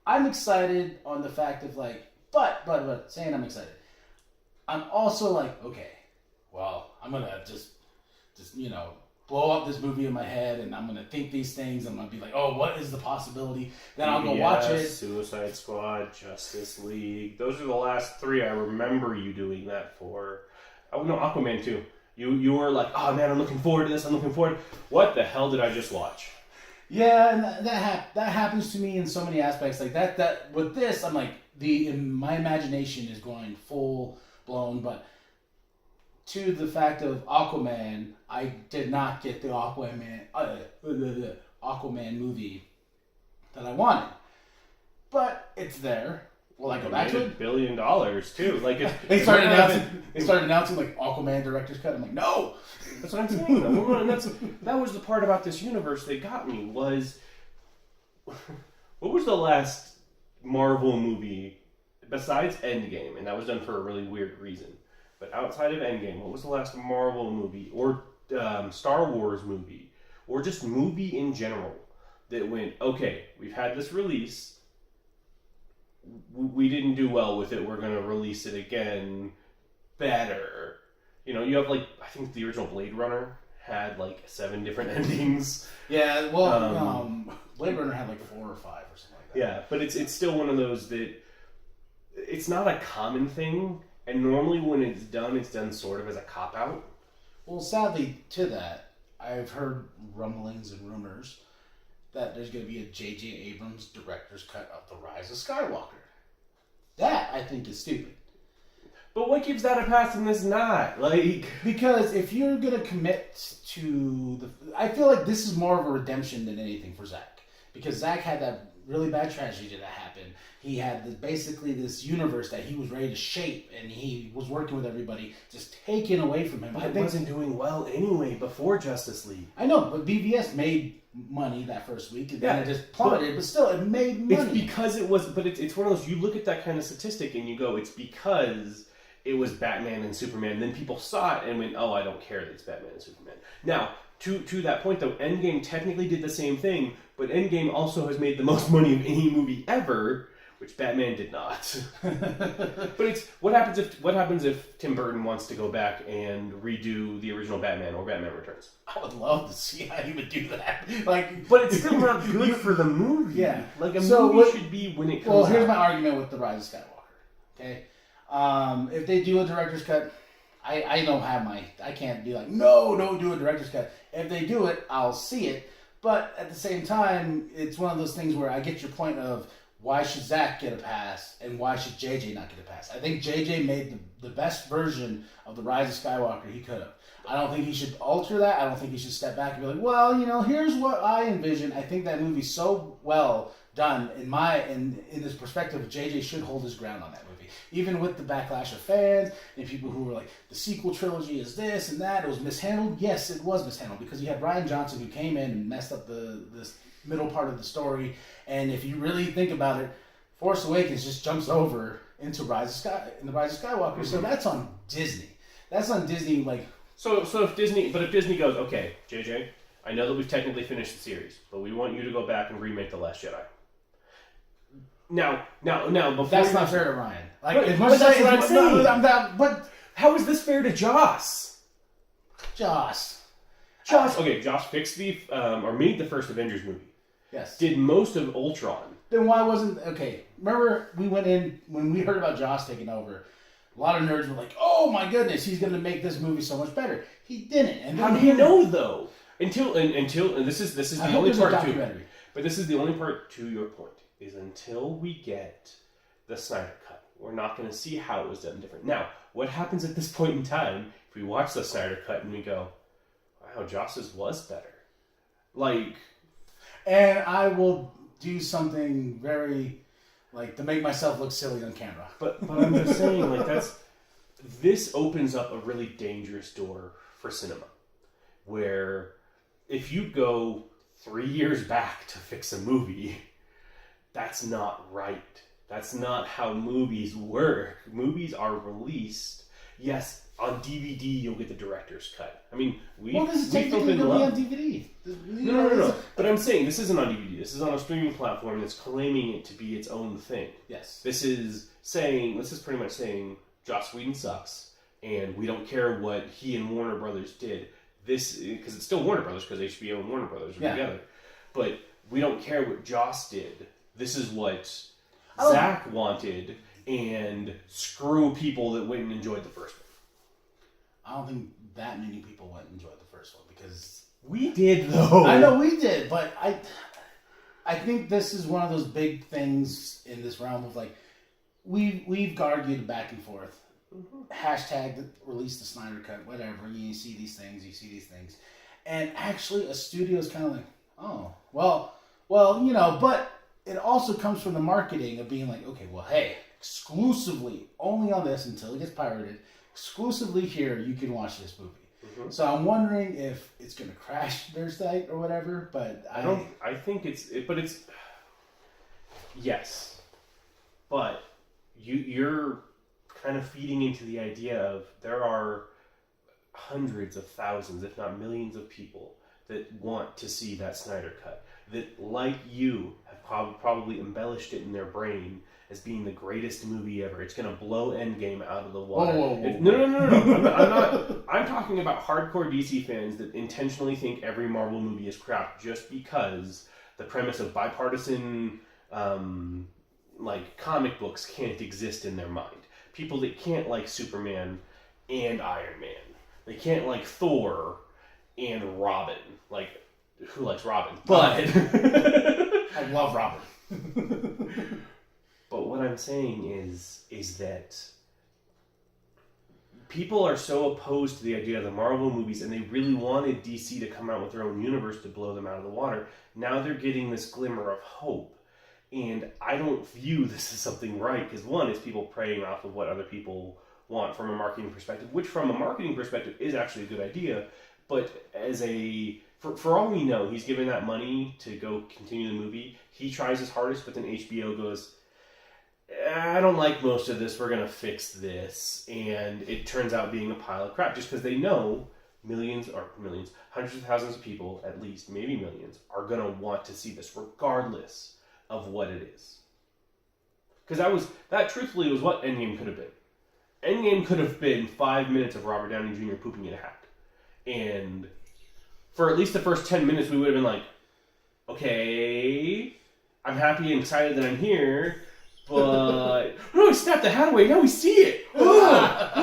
I'm excited on the fact of but saying I'm excited. I'm also okay, well, I'm going to just blow up this movie in my head and I'm going to think these things. I'm going to be like, oh, what is the possibility? Then I'll go watch it. Suicide Squad, Justice League. Those are the last 3 I remember you doing that for. Oh, no, Aquaman too. You were like, oh man, I'm looking forward to this. I'm looking forward. What the hell did I just watch? Yeah, and that happens to me in so many aspects. Like that with this, I'm like my imagination is going full blown. But to the fact of Aquaman, I did not get the Aquaman movie that I wanted. But it's there. Will I go back to it? $1 billion too. Like they started announcing like Aquaman director's cut. I'm like, no. That's what I'm saying. Though. And that was the part about this universe that got me was, what was the last Marvel movie besides Endgame? And that was done for a really weird reason. But outside of Endgame, what was the last Marvel movie or Star Wars movie or just movie in general that went, okay, we've had this release. We didn't do well with it. We're going to release it again better. You have I think the original Blade Runner had 7 different endings. Yeah, well, Blade Runner had 4 or 5 or something like that. Yeah, but it's still one of those that it's not a common thing, and normally when it's done sort of as a cop-out. Well, sadly to that, I've heard rumblings and rumors that there's going to be a J.J. Abrams director's cut of The Rise of Skywalker. That, I think, is stupid. But what gives that a pass and this not? Because if you're going to commit to I feel like this is more of a redemption than anything for Zack. Because Zack had that really bad tragedy that happened. He had basically this universe that he was ready to shape, and he was working with everybody, just taken away from him. But it wasn't doing well anyway before Justice League. I know, but BVS made money that first week, and then it just plummeted, but still, it made money. It's because it was, but it's one of those, you look at that kind of statistic and you go, it's because it was Batman and Superman. Then people saw it and went, oh, I don't care that it's Batman and Superman. Now, to that point though, Endgame technically did the same thing, but Endgame also has made the most money of any movie ever, which Batman did not. But it's what happens if Tim Burton wants to go back and redo the original Batman or Batman Returns? I would love to see how he would do that. But it's still not good for the movie. Yeah, movie should be when it comes out. Well, here's my argument with The Rise of Skywalker. Okay, If they do a director's cut, I don't have I can't be like, no, don't do a director's cut. If they do it, I'll see it. But at the same time, it's one of those things where I get your point of why should Zack get a pass and why should JJ not get a pass? I think JJ made the best version of the Rise of Skywalker he could have. I don't think he should alter that. I don't think he should step back and be like, well, here's what I envision. I think that movie's so well done in this perspective. JJ should hold his ground on that movie, even with the backlash of fans and people who were like, the sequel trilogy is this and that. It was mishandled. Yes, it was mishandled because you had Rian Johnson who came in and messed up this middle part of the story. And if you really think about it, Force Awakens just jumps over into the Rise of Skywalker. Mm-hmm. So that's on Disney. That's on Disney. Like, so if Disney goes, okay, JJ, I know that we've technically finished the series, but we want you to go back and remake The Last Jedi. Now, before that's not fair to Ryan. Like, but that's what I'm saying. But how is this fair to Joss? Joss. Okay, Joss fixed or made the first Avengers movie. Yes. Did most of Ultron. Then why wasn't remember we went in when we heard about Joss taking over. A lot of nerds were like, "Oh my goodness, he's going to make this movie so much better." He didn't. And how do you know though? Until this is the only part too. But this is the only part to your point is until we get the Snyder cut, we're not going to see how it was done different. Now, what happens at this point in time if we watch the Snyder cut and we go, "Wow, Joss's was better," like. And I will do something very, to make myself look silly on camera. But I'm just saying, this opens up a really dangerous door for cinema. Where if you go 3 years back to fix a movie, that's not right. That's not how movies work. Movies are released. Yes, on DVD you'll get the director's cut. I mean, this is technically going to be on DVD. No. But I'm saying this isn't on DVD. This is on a streaming platform that's claiming it to be its own thing. Yes. This is pretty much saying Joss Whedon sucks, and we don't care what he and Warner Brothers did. Because it's still Warner Brothers, because HBO and Warner Brothers are together. But we don't care what Joss did. This is what Zack wanted, and screw people that went and enjoyed the first one. I don't think that many people went and enjoyed the first one because we did though. I know we did, but I think this is one of those big things in this realm of we've argued back and forth. Mm-hmm. Hashtag release the Snyder cut, whatever. You see these things, and actually a studio is kind of like, oh, well, but it also comes from the marketing of being like, okay, well, hey, exclusively only on this until it gets pirated. Exclusively here, you can watch this movie. Mm-hmm. So I'm wondering if it's going to crash their site or whatever. But I think it's. Yes, but you're kind of feeding into the idea of there are hundreds of thousands, if not millions, of people that want to see that Snyder cut. That, like you, have probably embellished it in their brain as being the greatest movie ever. It's going to blow Endgame out of the water. Whoa. No. I'm talking about hardcore DC fans that intentionally think every Marvel movie is crap just because the premise of bipartisan comic books can't exist in their mind. People that can't like Superman and Iron Man. They can't like Thor and Robin. Who likes Robin? But I love Robin. But what I'm saying is that people are so opposed to the idea of the Marvel movies, and they really wanted DC to come out with their own universe to blow them out of the water. Now they're getting this glimmer of hope. And I don't view this as something right, because one, it's people preying off of what other people want from a marketing perspective, which from a marketing perspective is actually a good idea. But for all we know, he's given that money to go continue the movie. He tries his hardest, but then HBO goes, I don't like most of this, we're going to fix this. And it turns out being a pile of crap, just because they know hundreds of thousands of people, at least, maybe millions, are going to want to see this, regardless of what it is. Because that truthfully was what Endgame could have been. Endgame could have been 5 minutes of Robert Downey Jr. pooping in a hat. And for at least the first 10 minutes, we would have been like, okay, I'm happy and excited that I'm here, But no, he snapped the hat away. Now we see it. But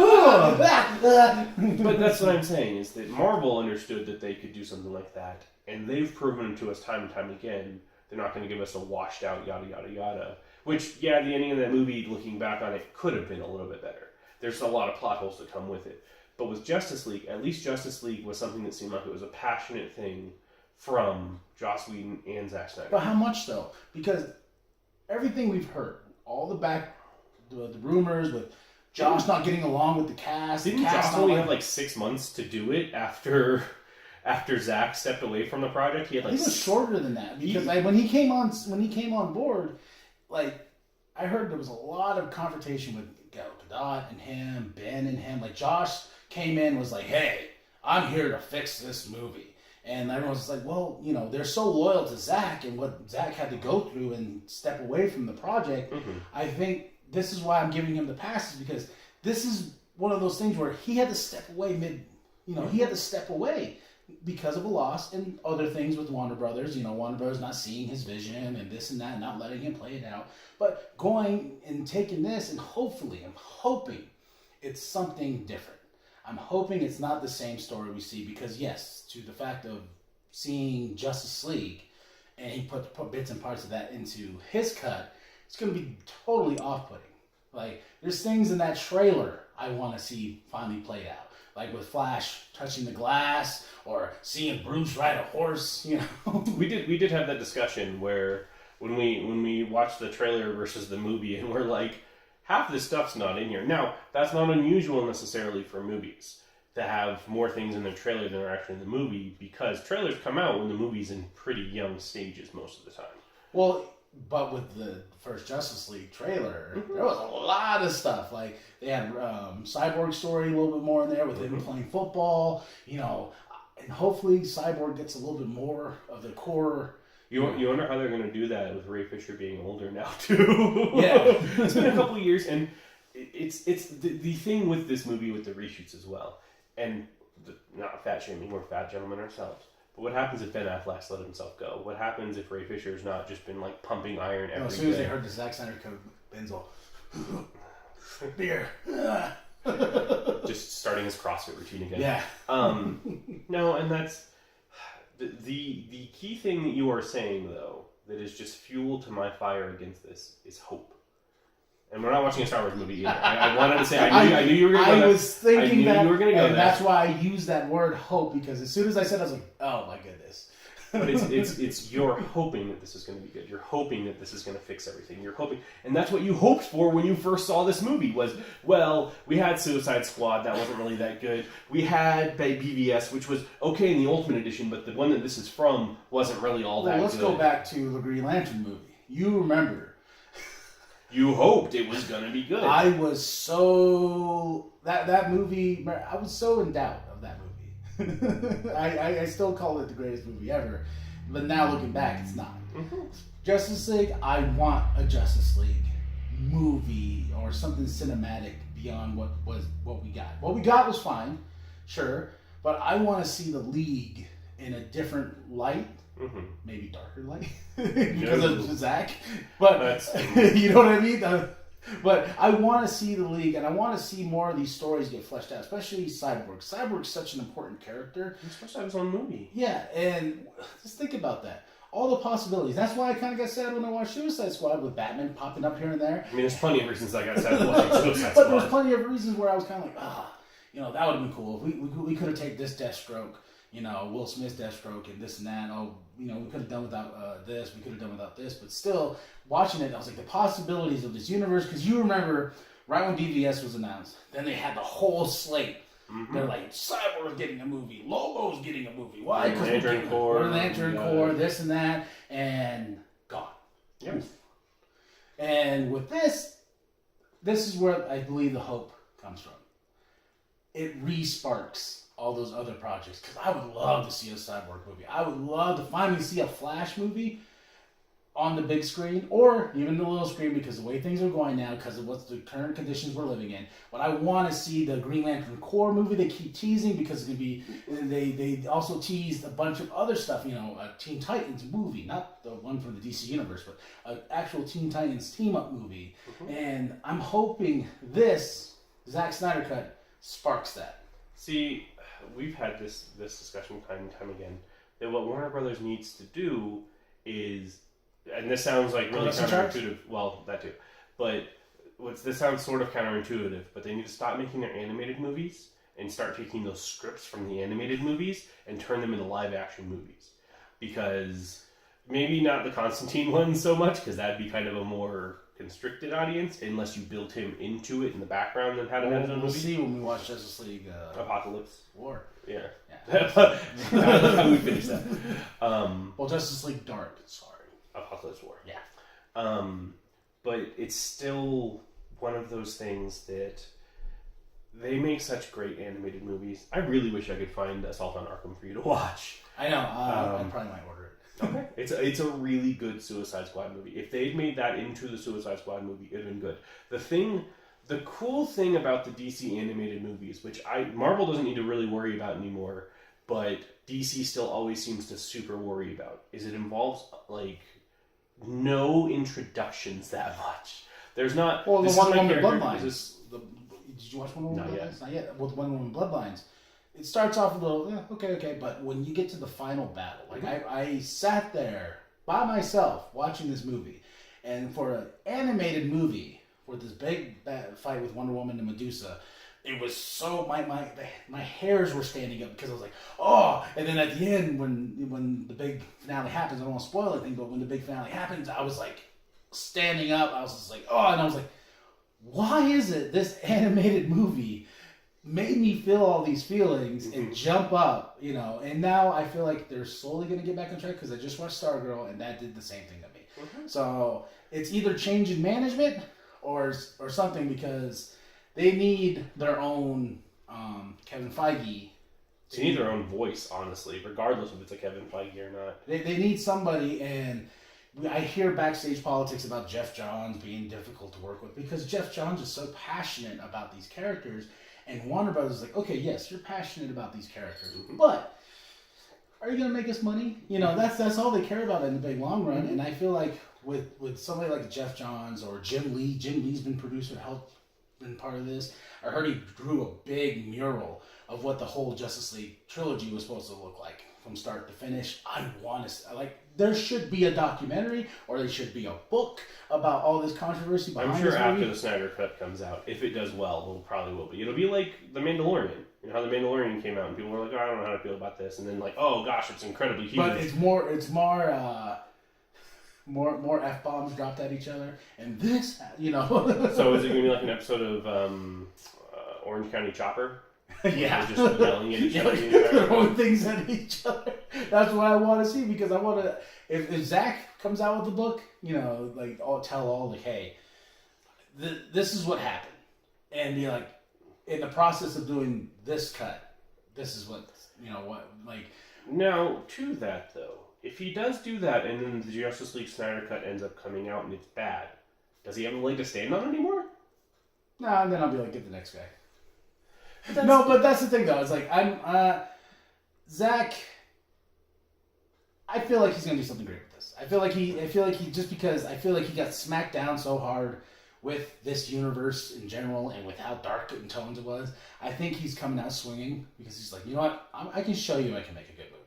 that's what I'm saying, is that Marvel understood that they could do something like that, and they've proven to us time and time again they're not going to give us a washed out yada yada yada. Which, yeah, the ending of that movie, looking back on it, could have been a little bit better. There's a lot of plot holes that come with it. But with Justice League, at least Justice League was something that seemed like it was a passionate thing from Joss Whedon and Zack Snyder. But how much though? Because everything we've heard, all the rumors with Josh not getting along with the cast. Didn't Joss only have like 6 months to do it after Zack stepped away from the project? He had like. He was shorter than that because when he came on board, like I heard there was a lot of confrontation with Gal Gadot and him, Ben and him. Like Josh came in was like, "Hey, I'm here to fix this movie." And everyone's like, well, you know, they're so loyal to Zack and what Zack had to go through and step away from the project. Mm-hmm. I think this is why I'm giving him the passes, because this is one of those things where he had to step away he had to step away because of a loss and other things with Warner Brothers. You know, Warner Brothers not seeing his vision and this and that, not letting him play it out. But going and taking this and I'm hoping it's something different. I'm hoping it's not the same story we see, because yes, to the fact of seeing Justice League, and he put bits and parts of that into his cut, it's going to be totally off-putting. Like, there's things in that trailer I want to see finally played out. Like with Flash touching the glass, or seeing Bruce ride a horse, you know. We did have that discussion where when we watched the trailer versus the movie, and we're like, half this stuff's not in here. Now, that's not unusual necessarily for movies to have more things in the trailer than are actually in the movie, because trailers come out when the movie's in pretty young stages most of the time. Well, but with the first Justice League trailer, there was a lot of stuff. Like, they had Cyborg story a little bit more in there with him playing football, you know, and hopefully Cyborg gets a little bit more of the core. You wonder how they're going to do that with Ray Fisher being older now, too. Yeah. It's been a couple of years, and it's the thing with this movie with the reshoots as well. And not fat shaming, we're fat gentlemen ourselves. But what happens if Ben Affleck's let himself go? What happens if Ray Fisher's not just been like pumping iron every day? As soon as they heard the Zack Snyder code, Ben's all, beer. Just starting his CrossFit routine again. Yeah. No, and that's the key thing that you are saying, though, that is just fuel to my fire against this is hope. And we're not watching a Star Wars movie either. I wanted to say, I knew you were going to go there. I was thinking that, you were going to go and there. that's why I used that word hope, because as soon as I said it, I was like, oh my goodness. But it's you're hoping that this is going to be good. You're hoping that this is going to fix everything. You're hoping, and that's what you hoped for when you first saw this movie. Was, well, we had Suicide Squad, that wasn't really that good. We had BVS, which was okay in the Ultimate Edition, but the one that this is from wasn't really all that good. Let's go back to the Green Lantern movie. You remember. You hoped it was going to be good. I was so that movie. I was so in doubt of that movie. I still call it the greatest movie ever, but now looking back, it's not. Mm-hmm. Justice League. I want a Justice League movie or something cinematic beyond what we got. What we got was fine, sure, but I want to see the League in a different light. Mm-hmm. Maybe darker light because of Zack, but you know what I mean. But I want to see the League, and I want to see more of these stories get fleshed out, especially Cyborg. Cyborg's such an important character. He's supposed to have his own movie. Yeah, and just think about that. All the possibilities. That's why I kind of got sad when I watched Suicide Squad with Batman popping up here and there. I mean, there's plenty of reasons I got sad watching Suicide Squad. But there's plenty of reasons where I was kind of like, you know, that would have been cool. If we could have taken this Deathstroke, you know, Will Smith's Deathstroke and this and that. Oh, you know, we could have done without this. We could have done without this. But still, watching it, I was like, the possibilities of this universe. Because you remember, right when DVS was announced, then they had the whole slate. Mm-hmm. They're like, Cyborg's getting a movie. Lobo's getting a movie. Why? Because Lantern Corps. Lantern Corps, this and that. And gone. Yep. And with this is where I believe the hope comes from. It re-sparks all those other projects, because I would love to see a Cyborg movie. I would love to finally see a Flash movie. on the big screen or even the little screen, because the way things are going now, because of what's the current conditions we're living in. But I want to see the Green Lantern Corps movie. They keep teasing because it's gonna be. They also teased a bunch of other stuff. You know, a Teen Titans movie, not the one from the DC universe, but an actual Teen Titans team up movie. Mm-hmm. And I'm hoping this Zack Snyder cut sparks that. See, we've had this discussion time and time again, that what Warner Brothers needs to do is, and this sounds like really counterintuitive. Well, that too. But this sounds sort of counterintuitive, but they need to stop making their animated movies and start taking those scripts from the animated movies and turn them into live action movies. Because maybe not the Constantine one so much, because that'd be kind of a more constricted audience, unless you built him into it in the background and had him as a movie. We'll see when we watch Justice League Apocalypse War. Yeah. I love how we finish that. Well, Justice League Dark. Sorry. Apocalypse War. Yeah. But it's still one of those things that they make such great animated movies. I really wish I could find Assault on Arkham for you to watch. I know. I probably might order it. Okay. It's a really good Suicide Squad movie. If they'd made that into the Suicide Squad movie, it'd been good. The cool thing about the DC animated movies, which Marvel doesn't need to really worry about anymore, but DC still always seems to super worry about, is it involves like no introductions that much. There's not. Well, the Wonder Woman Bloodlines. Did you watch Wonder Woman Bloodlines? Not yet. With Wonder Woman Bloodlines, it starts off a little okay, but when you get to the final battle, like I sat there by myself watching this movie, and for an animated movie, for this big fight with Wonder Woman and Medusa, it was so my hairs were standing up because I was like, oh! And then at the end, when the big finale happens, I don't want to spoil anything, but when the big finale happens, I was like standing up. I was just like, oh! And I was like, why is it this animated movie made me feel all these feelings and jump up, you know? And now I feel like they're slowly going to get back on track because I just watched Stargirl and that did the same thing to me. Mm-hmm. So it's either change in management or something, because they need their own Kevin Feige. They need their own voice, honestly, regardless if it's a Kevin Feige or not. They need somebody, and I hear backstage politics about Jeff Johns being difficult to work with because Jeff Johns is so passionate about these characters, and Warner Brothers is like, okay, yes, you're passionate about these characters, but are you going to make us money? You know, that's all they care about in the big long run, and I feel like with somebody like Jeff Johns or Jim Lee. Jim Lee's been producer, been part of this. I heard he drew a big mural of what the whole Justice League trilogy was supposed to look like from start to finish. I want to there should be a documentary or there should be a book about all this controversy behind I'm sure this after movie. the Snyder Cut comes out, if it does well, it probably will be. It'll be like The Mandalorian. You know how The Mandalorian came out and people were like, oh, I don't know how to feel about this, and then like, oh gosh, it's incredibly huge. But it's more F-bombs dropped at each other, and this, you know. So is it going to be like an episode of Orange County Chopper? Yeah. They're just yelling at each other. Throwing things at each other. That's what I want to see, because I want to, if Zach comes out with the book, you know, like, I'll tell all, like, hey, this is what happened. And be like, in the process of doing this cut, this is what, you know, what, like. Now, to that, though, if he does do that and then the Justice League Snyder Cut ends up coming out and it's bad, does he have a leg to stand on anymore? No, and then I'll be like, get the next guy. No, but that's the thing, though. It's like, Zach, I feel like he's going to do something great with this. I feel like he, just because I feel like he got smacked down so hard with this universe in general and with how dark in tones it was, I think he's coming out swinging, because he's like, you know what, I can show you I can make a good movie.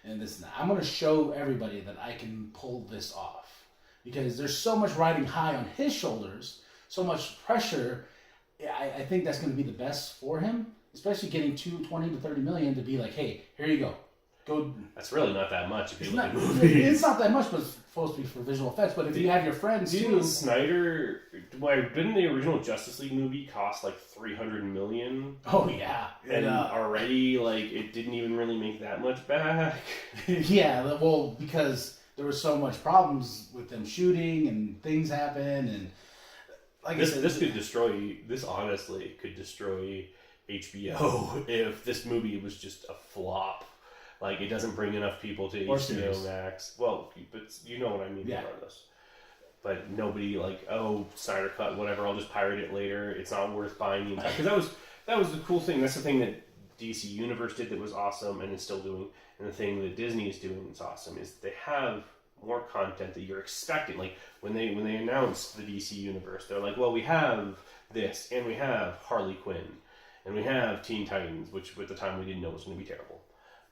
And this and that. I'm going to show everybody that I can pull this off. Because there's so much riding high on his shoulders, so much pressure. I think that's going to be the best for him, especially getting 20 to 30 million to be like, hey, here you go. That's really not that much if you look at movies. It's not that much, but it's supposed to be for visual effects. But if you have your friends too. Snyder, didn't the original Justice League movie cost like $300 million? Oh yeah, and already like it didn't even really make that much back. Yeah, well, because there was so much problems with them shooting and things happen, and like this honestly could destroy HBO if this movie was just a flop. Like, it doesn't bring enough people to Or HBO series. Max. Well, but you know what I mean, Yeah. regardless. But nobody, like, oh, Snyder Cut, whatever, I'll just pirate it later. It's not worth buying the entire... Because that was the cool thing. That's the thing that DC Universe did that was awesome and is still doing. And the thing that Disney is doing that's awesome is they have more content that you're expecting. Like, when they announced the DC Universe, they're like, well, we have this, and we have Harley Quinn, and we have Teen Titans, which at the time we didn't know was going to be terrible.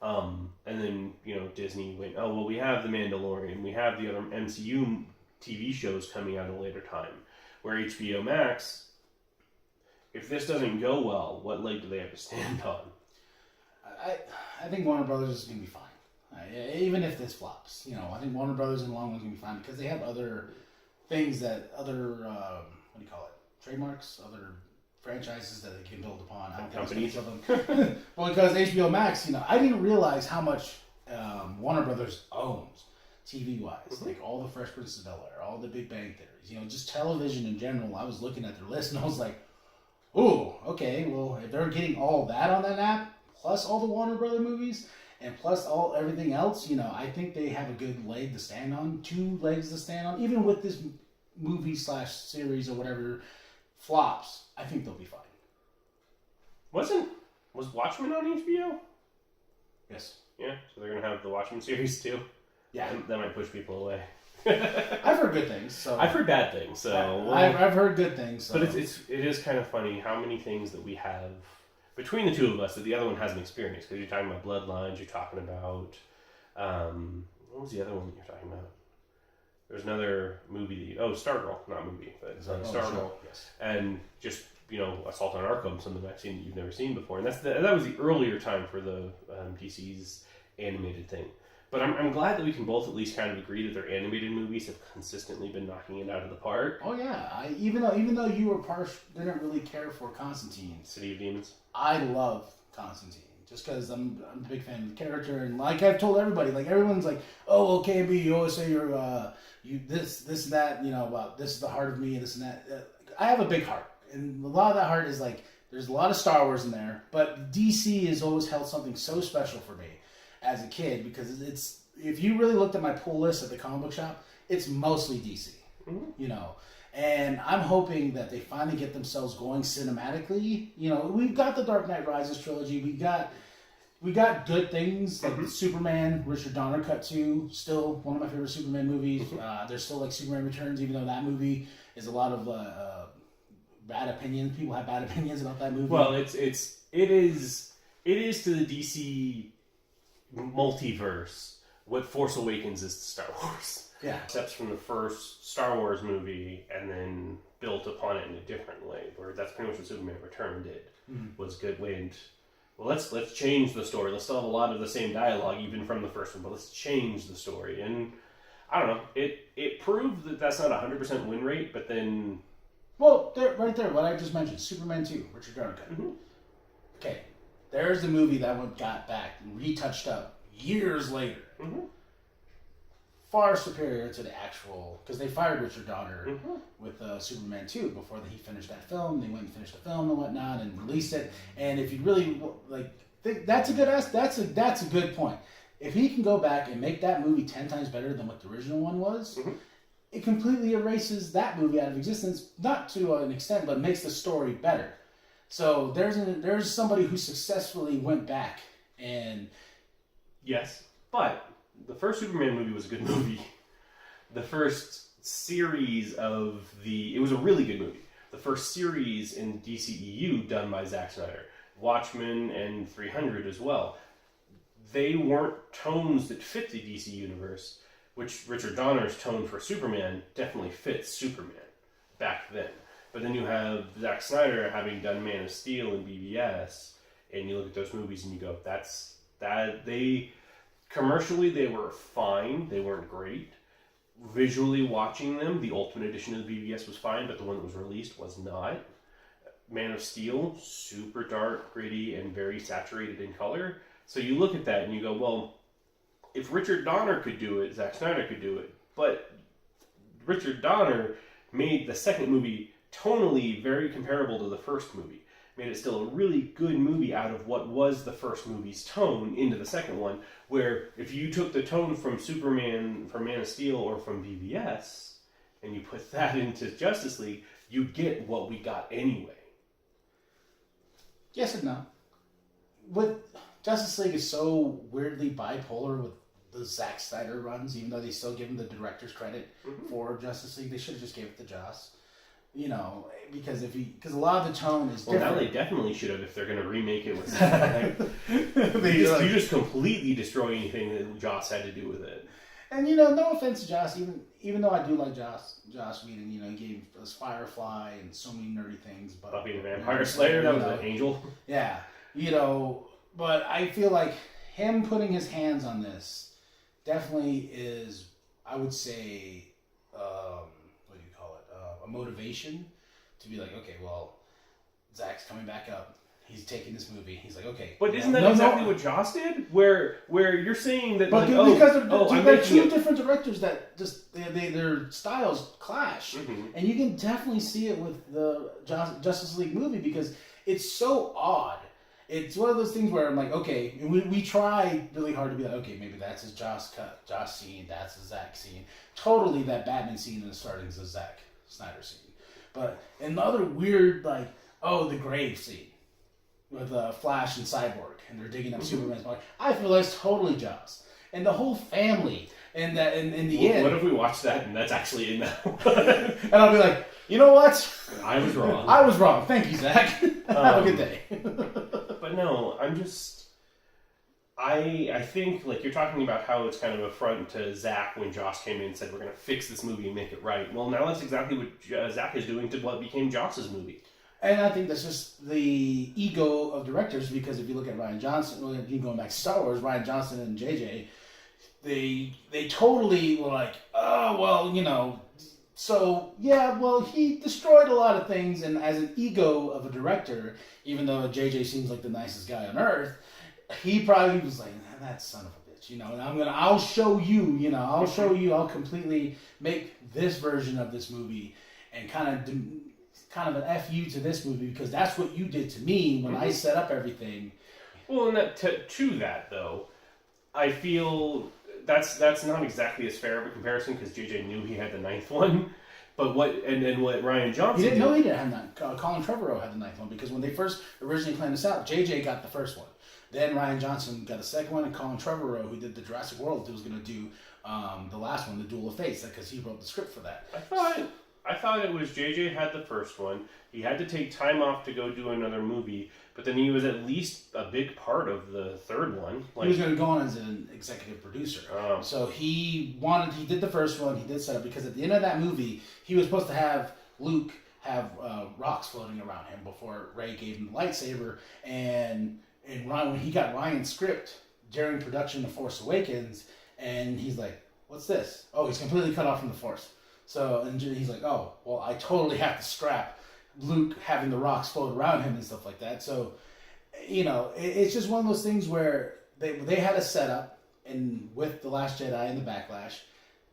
And then, Disney went, oh, well, we have The Mandalorian, we have the other MCU TV shows coming out at a later time. Where HBO Max, if this doesn't go well, what leg do they have to stand on? I think Warner Brothers is going to be fine. Even if this flops. I think Warner Brothers in the long run is going to be fine because they have other things what do you call it? Trademarks? Other franchises that they can build upon. I don't Companies. think of them. Well, because HBO Max, I didn't realize how much Warner Brothers owns TV-wise. Mm-hmm. Like all the Fresh Prince of Bel-Air, all the Big Bang Theories, just television in general. I was looking at their list and I was like, ooh, okay, well, if they're getting all that on that app, plus all the Warner Brother movies, and plus everything else, I think they have a good leg to stand on, 2 legs to stand on. Even with this movie/series or whatever flops, I think they'll be fine. Was Watchmen on HBO? Yes. Yeah, so they're going to have the Watchmen series too? Yeah. That might push people away. I've heard good things. So I've heard bad things. So I've heard good things. So. But it is kind of funny how many things that we have between the two of us that the other one hasn't experienced. Because you're talking about Bloodlines, you're talking about what was the other one that you're talking about? There's another movie. Stargirl, not movie, but Stargirl. Sure. Yes. And just Assault on Arkham, something I've seen that you've never seen before, and that was the earlier time for the DC's animated thing. But I'm glad that we can both at least kind of agree that their animated movies have consistently been knocking it out of the park. Oh yeah, even though you were didn't really care for Constantine. City of Demons. I love Constantine just because I'm a big fan of the character, and like I've told everybody, like everyone's like, oh well, KB, you always say you're you this and that, about this is the heart of me and this and that. I have a big heart, and a lot of that heart is like there's a lot of Star Wars in there, but DC has always held something so special for me as a kid because it's if you really looked at my pull list at the comic book shop, it's mostly DC, and I'm hoping that they finally get themselves going cinematically. We've got the Dark Knight Rises trilogy, we got good things like Superman, Richard Donner cut 2, still one of my favorite Superman movies. There's still like Superman Returns, even though that movie is a lot of bad opinions. People have bad opinions about that movie. Well, it is to the DC multiverse what Force Awakens is to Star Wars. Yeah. Steps from the first Star Wars movie and then built upon it in a different way, where that's pretty much what Superman Return did. Was good way and well, let's change the story. Let's still have a lot of the same dialogue even from the first one, but let's change the story. And I don't know, it proved that that's not a 100% win rate, but then well, right there, what I just mentioned, Superman 2, Richard Donner cut. Okay, there's the movie that got back and retouched up years later. Far superior to the actual, because they fired Richard Donner with Superman 2 before he finished that film. They went and finished the film and whatnot and released it. And if you really think that's a good point. If he can go back and make that movie 10 times better than what the original one was, it completely erases that movie out of existence. Not to an extent, but makes the story better. So there's somebody who successfully went back and yes, but the first Superman movie was a good movie. The first series it was a really good movie. The first series in DCEU done by Zack Snyder, Watchmen and 300 as well. They weren't tones that fit the DC universe, which Richard Donner's tone for Superman definitely fits Superman back then. But then you have Zack Snyder having done Man of Steel and BVS, and you look at those movies and you go, commercially, they were fine. They weren't great. Visually watching them, the Ultimate Edition of the BVS was fine, but the one that was released was not. Man of Steel, super dark, gritty, and very saturated in color. So you look at that and you go, well, if Richard Donner could do it, Zack Snyder could do it. But Richard Donner made the second movie tonally very comparable to the first movie. made it still a really good movie out of what was the first movie's tone into the second one, where if you took the tone from Superman, from Man of Steel, or from BVS, and you put that into Justice League, you get what we got anyway. Yes and no. With Justice League is so weirdly bipolar with the Zack Snyder runs, even though they still give him the director's credit for Justice League. They should have just gave it to Joss. You know, because a lot of the tone is different. Well, now they definitely should have if they're going to remake it with Zack. You just completely destroy anything that Joss had to do with it. And, you know, no offense to Joss, even though I do like Joss Whedon, you know, he gave us Firefly and so many nerdy things. But Buffy the Vampire Slayer, that was an angel. Yeah, you know, but I feel like him putting his hands on this definitely is, I would say, what do you call it, a motivation to be like, okay, well, Zack's coming back up. He's taking this movie. He's like, okay. But isn't that exactly what Joss did? Where you're saying that, but like, because they're two different directors that just their styles clash, and you can definitely see it with the Justice League movie because it's so odd. It's one of those things where I'm like, okay, we try really hard to be like, okay, maybe that's his Joss scene, that's his Zack scene. Totally, that Batman scene in the starting is a Zack Snyder scene. But another weird, like, the grave scene with Flash and Cyborg, and they're digging up Superman's body. I feel that's totally Joss. And the whole family, and that in the end. What if we watch that and that's actually in that one? And I'll be like, you know what? I was wrong. I was wrong. Thank you, Zach. Have a good day. But no, I think, like, you're talking about how it's kind of a front to Zack when Joss came in and said, we're going to fix this movie and make it right. Well, now that's exactly what Zack is doing to what became Joss's movie. And I think that's just the ego of directors, because if you look at Rian Johnson, going back to Star Wars, Rian Johnson and JJ, they totally were like, oh, well, you know, so, yeah, well, he destroyed a lot of things, and as an ego of a director, even though JJ seems like the nicest guy on earth, he probably was like, that son of a bitch, you know, and I'll show you, I'll completely make this version of this movie and kind of an F you to this movie because that's what you did to me when I set up everything. Well, and to that though, I feel that's not exactly as fair of a comparison because JJ knew he had the ninth one, but what Rian Johnson he didn't have that. Colin Trevorrow had the ninth one because when they first originally planned this out, JJ got the first one. Then Rian Johnson got the second one, and Colin Trevorrow, who did the Jurassic World, was going to do the last one, the Duel of Fates, because he wrote the script for that. I thought it was JJ had the first one. He had to take time off to go do another movie, but then he was at least a big part of the third one. He was going to go on as an executive producer. Oh. So he did the first one, he did set up, because at the end of that movie, he was supposed to have Luke have rocks floating around him before Rey gave him the lightsaber, and Ryan, when he got Ryan's script during production of Force Awakens, and he's like, what's this? Oh, he's completely cut off from the Force. So, and he's like, oh, well, I totally have to scrap Luke having the rocks float around him and stuff like that. So, you know, it's just one of those things where they had a setup, and with The Last Jedi and the Backlash,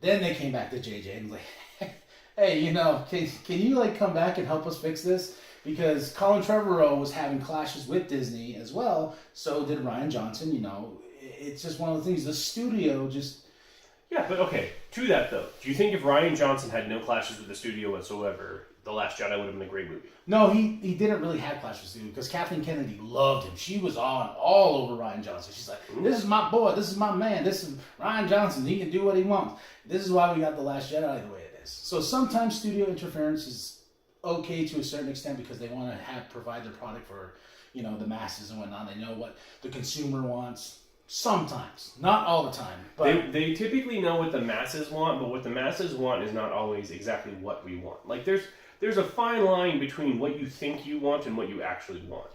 then they came back to JJ and was like, hey, you know, can you, like, come back and help us fix this? Because Colin Trevorrow was having clashes with Disney as well, so did Rian Johnson, you know. It's just one of the things, the studio just... Yeah, but okay, to that though, do you think if Rian Johnson had no clashes with the studio whatsoever, The Last Jedi would have been a great movie? No, he didn't really have clashes with the studio, because Kathleen Kennedy loved him. She was all over Rian Johnson. She's like, this is my boy, this is my man, this is Rian Johnson, he can do what he wants. This is why we got The Last Jedi the way it is. So sometimes studio interference is okay to a certain extent because they want to provide their product for, you know, the masses and whatnot. They know what the consumer wants. Sometimes, not all the time. But they typically know what the masses want, but what the masses want is not always exactly what we want. Like there's a fine line between what you think you want and what you actually want.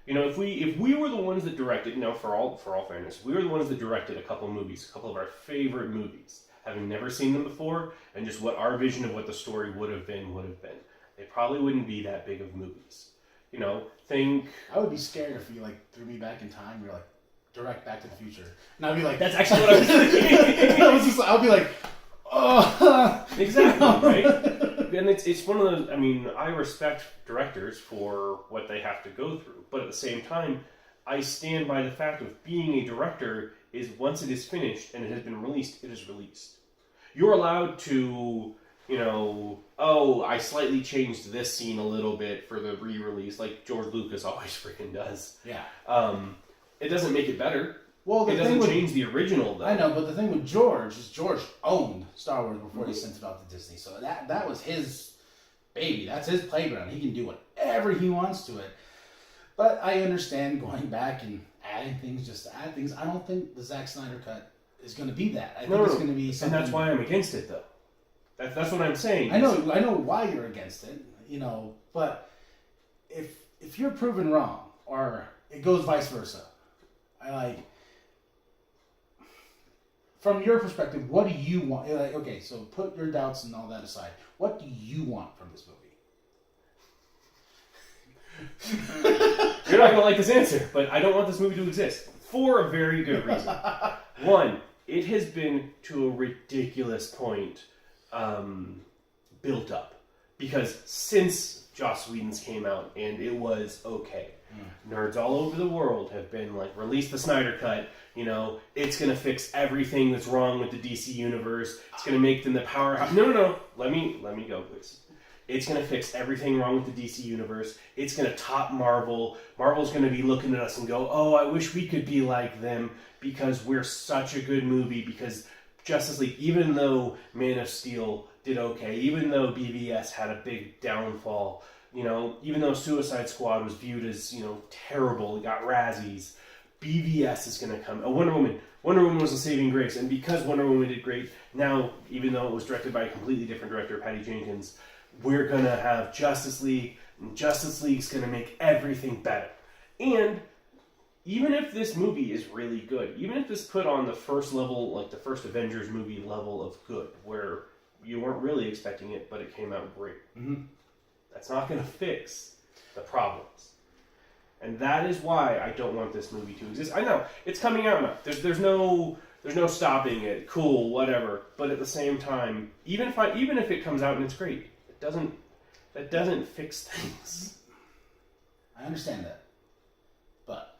You know, if we were the ones that directed, no, for all fairness, we were the ones that directed a couple of our favorite movies, having never seen them before, and just what our vision of what the story would have been. They probably wouldn't be that big of movies. You know, I would be scared if you, like, threw me back in time. You're like, direct Back to the Future. And I'd be like, that's actually what I was thinking. I'll be like, oh. Exactly, right? and it's one of those. I mean, I respect directors for what they have to go through, but at the same time, I stand by the fact of being a director is once it is finished and it has been released, it is released. You're allowed to, I slightly changed this scene a little bit for the re-release, like George Lucas always freaking does. Yeah. It doesn't make it better. Well, it doesn't change the original, though. I know, but the thing with George is George owned Star Wars before he sent it off to Disney. So that was his baby. That's his playground. He can do whatever he wants to it. But I understand going back and adding things just to add things. I don't think the Zack Snyder cut is going to be that. I think it's going to be something... And that's why I'm against it, though. That's what I'm saying. I know why you're against it, but if you're proven wrong, or it goes vice versa, from your perspective, what do you want? Okay, so put your doubts and all that aside. What do you want from this movie? You're not going to like this answer, but I don't want this movie to exist. For a very good reason. One, it has been to a ridiculous point built up. Because since Joss Whedon's came out and it was okay, nerds all over the world have been like, release the Snyder Cut, it's going to fix everything that's wrong with the DC universe. It's going to make them the powerhouse. No. Let me go, please. It's going to fix everything wrong with the DC universe. It's going to top Marvel. Marvel's going to be looking at us and go, oh, I wish we could be like them because we're such a good movie. Because Justice League, even though Man of Steel did okay, even though BVS had a big downfall, even though Suicide Squad was viewed as, terrible, it got Razzies, BVS is going to come. Wonder Woman was a saving grace. And because Wonder Woman did great, now, even though it was directed by a completely different director, Patty Jenkins, we're going to have Justice League, and Justice League's going to make everything better. And even if this movie is really good, even if this put on the first level, like the first Avengers movie level of good, where you weren't really expecting it, but it came out great, that's not going to fix the problems. And that is why I don't want this movie to exist. I know, it's coming out now. There's no stopping it. Cool, whatever. But at the same time, even if it comes out and it's great, that doesn't fix things. I understand that. But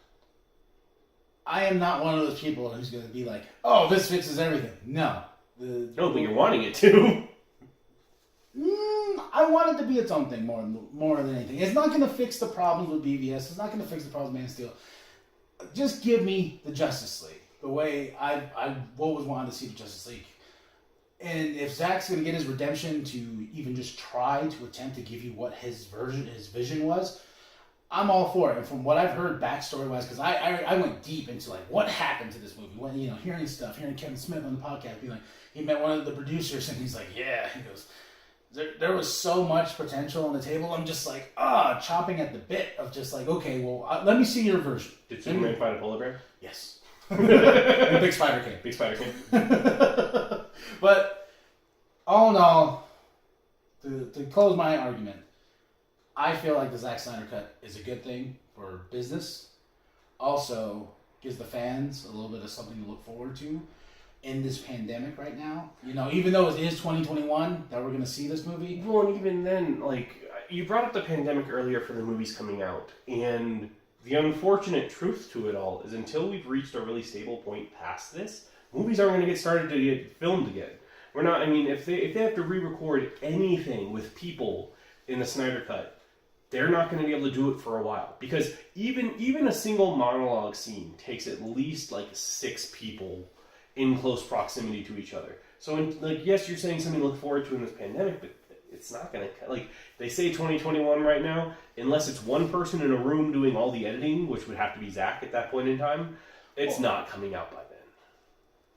I am not one of those people who's going to be like, oh, this fixes everything. No. No, but you're wanting it to. I want it to be its own thing more than anything. It's not going to fix the problems with BVS. It's not going to fix the problems with Man of Steel. Just give me the Justice League. The way I always wanted to see the Justice League. And if Zack's going to get his redemption to even just try to attempt to give you what his vision was, I'm all for it. And from what I've heard backstory-wise, because I went deep into like what happened to this movie. When, hearing Kevin Smith on the podcast being like, he met one of the producers and he's like, yeah, he goes, there was so much potential on the table. I'm just like, chopping at the bit of just like, okay, well, let me see your version. Did Superman fight a polar bear? Yes. And Big Spider King. Big Spider King. But all in all, to close my argument, I feel like the Zack Snyder cut is a good thing for business. Also, gives the fans a little bit of something to look forward to in this pandemic right now. Even though it is 2021 that we're going to see this movie. Well, and even then, like, you brought up the pandemic earlier for the movies coming out, and the unfortunate truth to it all is until we've reached a really stable point past this, movies aren't going to get started to get filmed again. If they have to re-record anything with people in the Snyder Cut, they're not going to be able to do it for a while. Because even a single monologue scene takes at least like 6 people in close proximity to each other. So, yes, you're saying something to look forward to in this pandemic, but it's not going to... Like, they say 2021 right now, unless it's one person in a room doing all the editing, which would have to be Zack at that point in time, it's not coming out by then.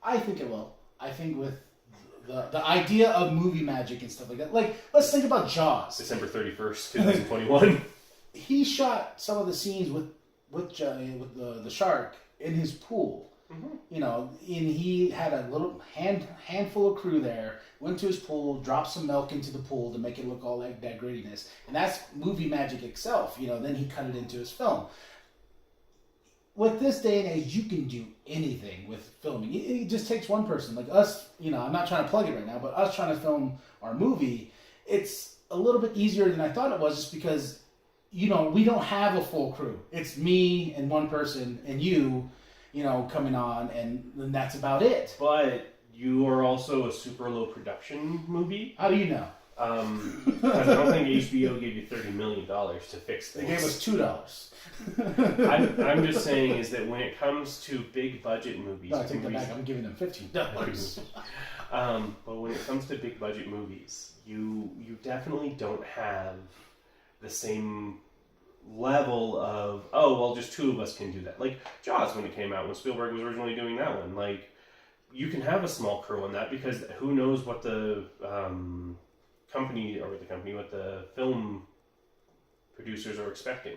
I think it will. I think with the idea of movie magic and stuff like that. Like, let's think about Jaws. December 31st, 2021. He shot some of the scenes with the shark in his pool. Mm-hmm. And he had a little handful of crew there, went to his pool, dropped some milk into the pool to make it look all like that grittiness. And that's movie magic itself. Then he cut it into his film. With this day and age, you can do anything with filming. It just takes one person. Like us, I'm not trying to plug it right now, but us trying to film our movie, it's a little bit easier than I thought it was, just because, we don't have a full crew. It's me and one person and you coming on, and then that's about it. But you are also a super low production movie. How do you know? Because I don't think HBO gave you $30 million to fix things. They gave us $2. I'm just saying is that when it comes to big budget movies, No, I take that back. I'm giving them $15. But when it comes to big budget movies, you definitely don't have the same level of, just two of us can do that. Like Jaws, when it came out, when Spielberg was originally doing that one, like, you can have a small crew on that, because who knows what the what the film producers are expecting.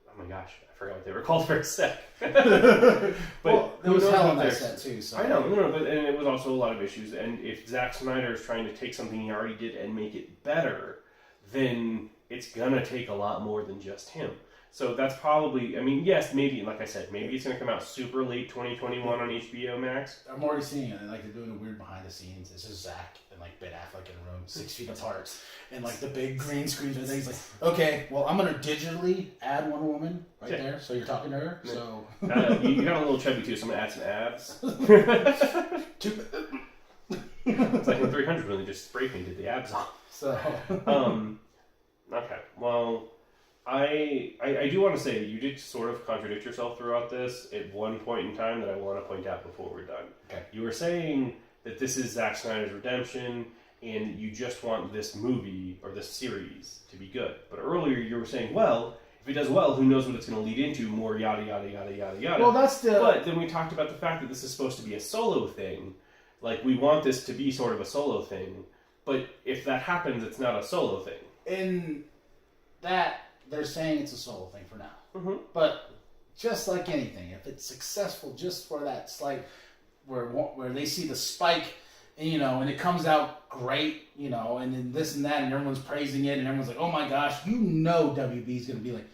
Oh my gosh, I forgot what they were called for a sec. But well, it was hell on that set too. So I know, but and it was also a lot of issues. And if Zack Snyder is trying to take something he already did and make it better, then it's gonna take a lot more than just him. So that's probably, yes, maybe, like I said, maybe it's going to come out super late 2021 on HBO Max. I'm already seeing it, and like they're doing a weird behind the scenes. It's just Zach and like Ben Affleck in a room 6 feet apart, and like the big green screen. And he's like, okay, well, I'm going to digitally add Wonder Woman right there. So you're talking to her. Yeah. So you got a little chubby too, so I'm going to add some abs. It's like when 300 really just spray painted the abs on. So okay, well. I do want to say that you did sort of contradict yourself throughout this at one point in time that I want to point out before we're done. Okay. You were saying that this is Zack Snyder's redemption and you just want this movie or this series to be good. But earlier you were saying, well, if it does well, who knows what it's going to lead into, more yada, yada, yada, yada, yada. Well, that's the... But then we talked about the fact that this is supposed to be a solo thing. Like, we want this to be sort of a solo thing. But if that happens, it's not a solo thing. In that... They're saying it's a solo thing for now. Mm-hmm. But just like anything, if it's successful just for that slight, where they see the spike, and, and it comes out great, and then this and that, and everyone's praising it, and everyone's like, oh my gosh, WB's going to be like,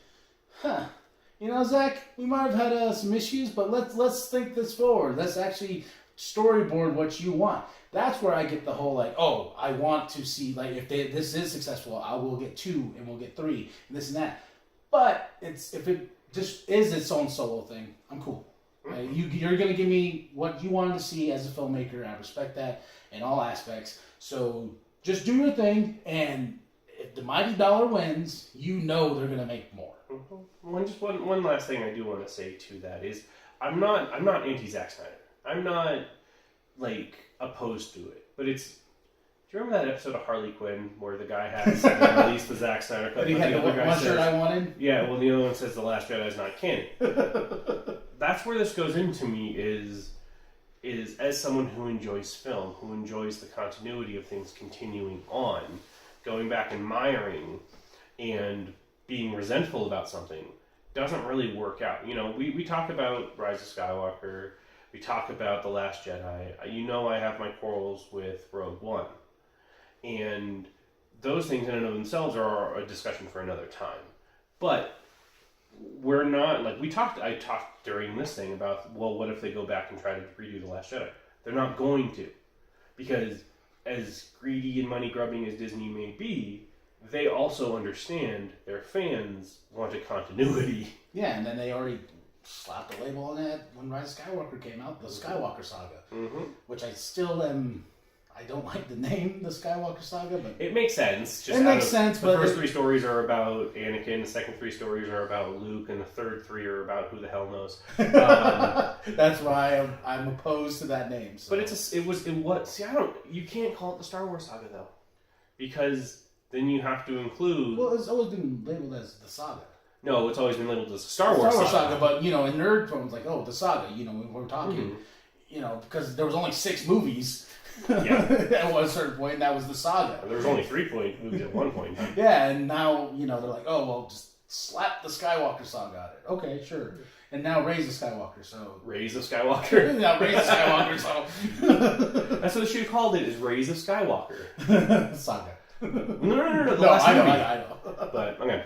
Zach, we might have had some issues, but let's think this forward. Let's actually storyboard what you want. That's where I get the whole, like, oh, I want to see, like, if this is successful, I will get 2 and we'll get 3 and this and that. But if it just is its own solo thing, I'm cool. You're going to give me what you wanted to see as a filmmaker. I respect that in all aspects. So just do your thing, and if the mighty dollar wins, they're going to make more. Mm-hmm. One last thing I do want to say to that is I'm not anti Zack Snyder. I'm not like opposed to it, but it's. Do you remember that episode of Harley Quinn where the guy has released the Zack Snyder cut? But he had the one shirt I wanted. Yeah, well, the other one says The Last Jedi is not canon. That's where this goes into me is as someone who enjoys film, who enjoys the continuity of things continuing on, going back and miring and being resentful about something doesn't really work out. We talk about Rise of Skywalker. We talk about The Last Jedi. I have my quarrels with Rogue One. And those things in and of themselves are a discussion for another time. But we're not, like, I talked during this thing about, well, what if they go back and try to redo The Last Jedi? They're not going to. Because as greedy and money-grubbing as Disney may be, they also understand their fans want a continuity. Yeah, and then they already slapped a label on it when Rise of Skywalker came out, the Skywalker Saga, which I don't like the name, the Skywalker Saga, but it makes sense. It makes sense, but the first 3 stories are about Anakin, the second 3 stories are about Luke, and the third 3 are about who the hell knows. That's why I'm opposed to that name. So. But you can't call it the Star Wars Saga though, because then you have to include. Well, it's always been labeled as the Saga. No, it's always been labeled as Star Wars Saga. But, in nerd forms, like, the Saga, when we're talking, because there was only 6 movies at one certain point, and that was the Saga. There was only 3 movies at one point. Yeah, and now, they're like, oh, well, just slap the Skywalker Saga on it. Okay, sure. And now Raise the Skywalker, so... Raise the Skywalker? Now Raise the Skywalker, so... That's what they should have called it, is Raise the Skywalker. Saga. No, I know. But, okay.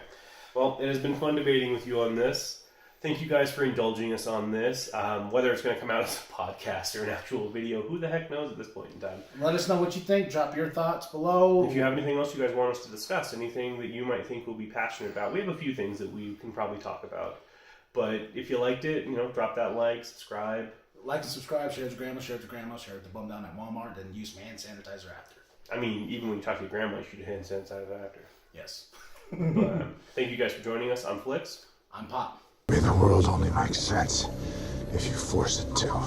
Well, it has been fun debating with you on this. thank you guys for indulging us on this. Whether it's going to come out as a podcast or an actual video, who the heck knows at this point in time. Let us know what you think. Drop your thoughts below. If you have anything else you guys want us to discuss, anything that you might think we'll be passionate about, we have a few things that we can probably talk about. But if you liked it, drop that like, subscribe. Like and subscribe, share it to grandma, share it to grandma, share it to bum down at Walmart, and use some hand sanitizer after. I mean, even when you talk to your grandma, you should hand sanitizer after. Yes. But, thank you guys for joining us. I'm FLIX. I'm Pop. The world only makes sense if you force it to.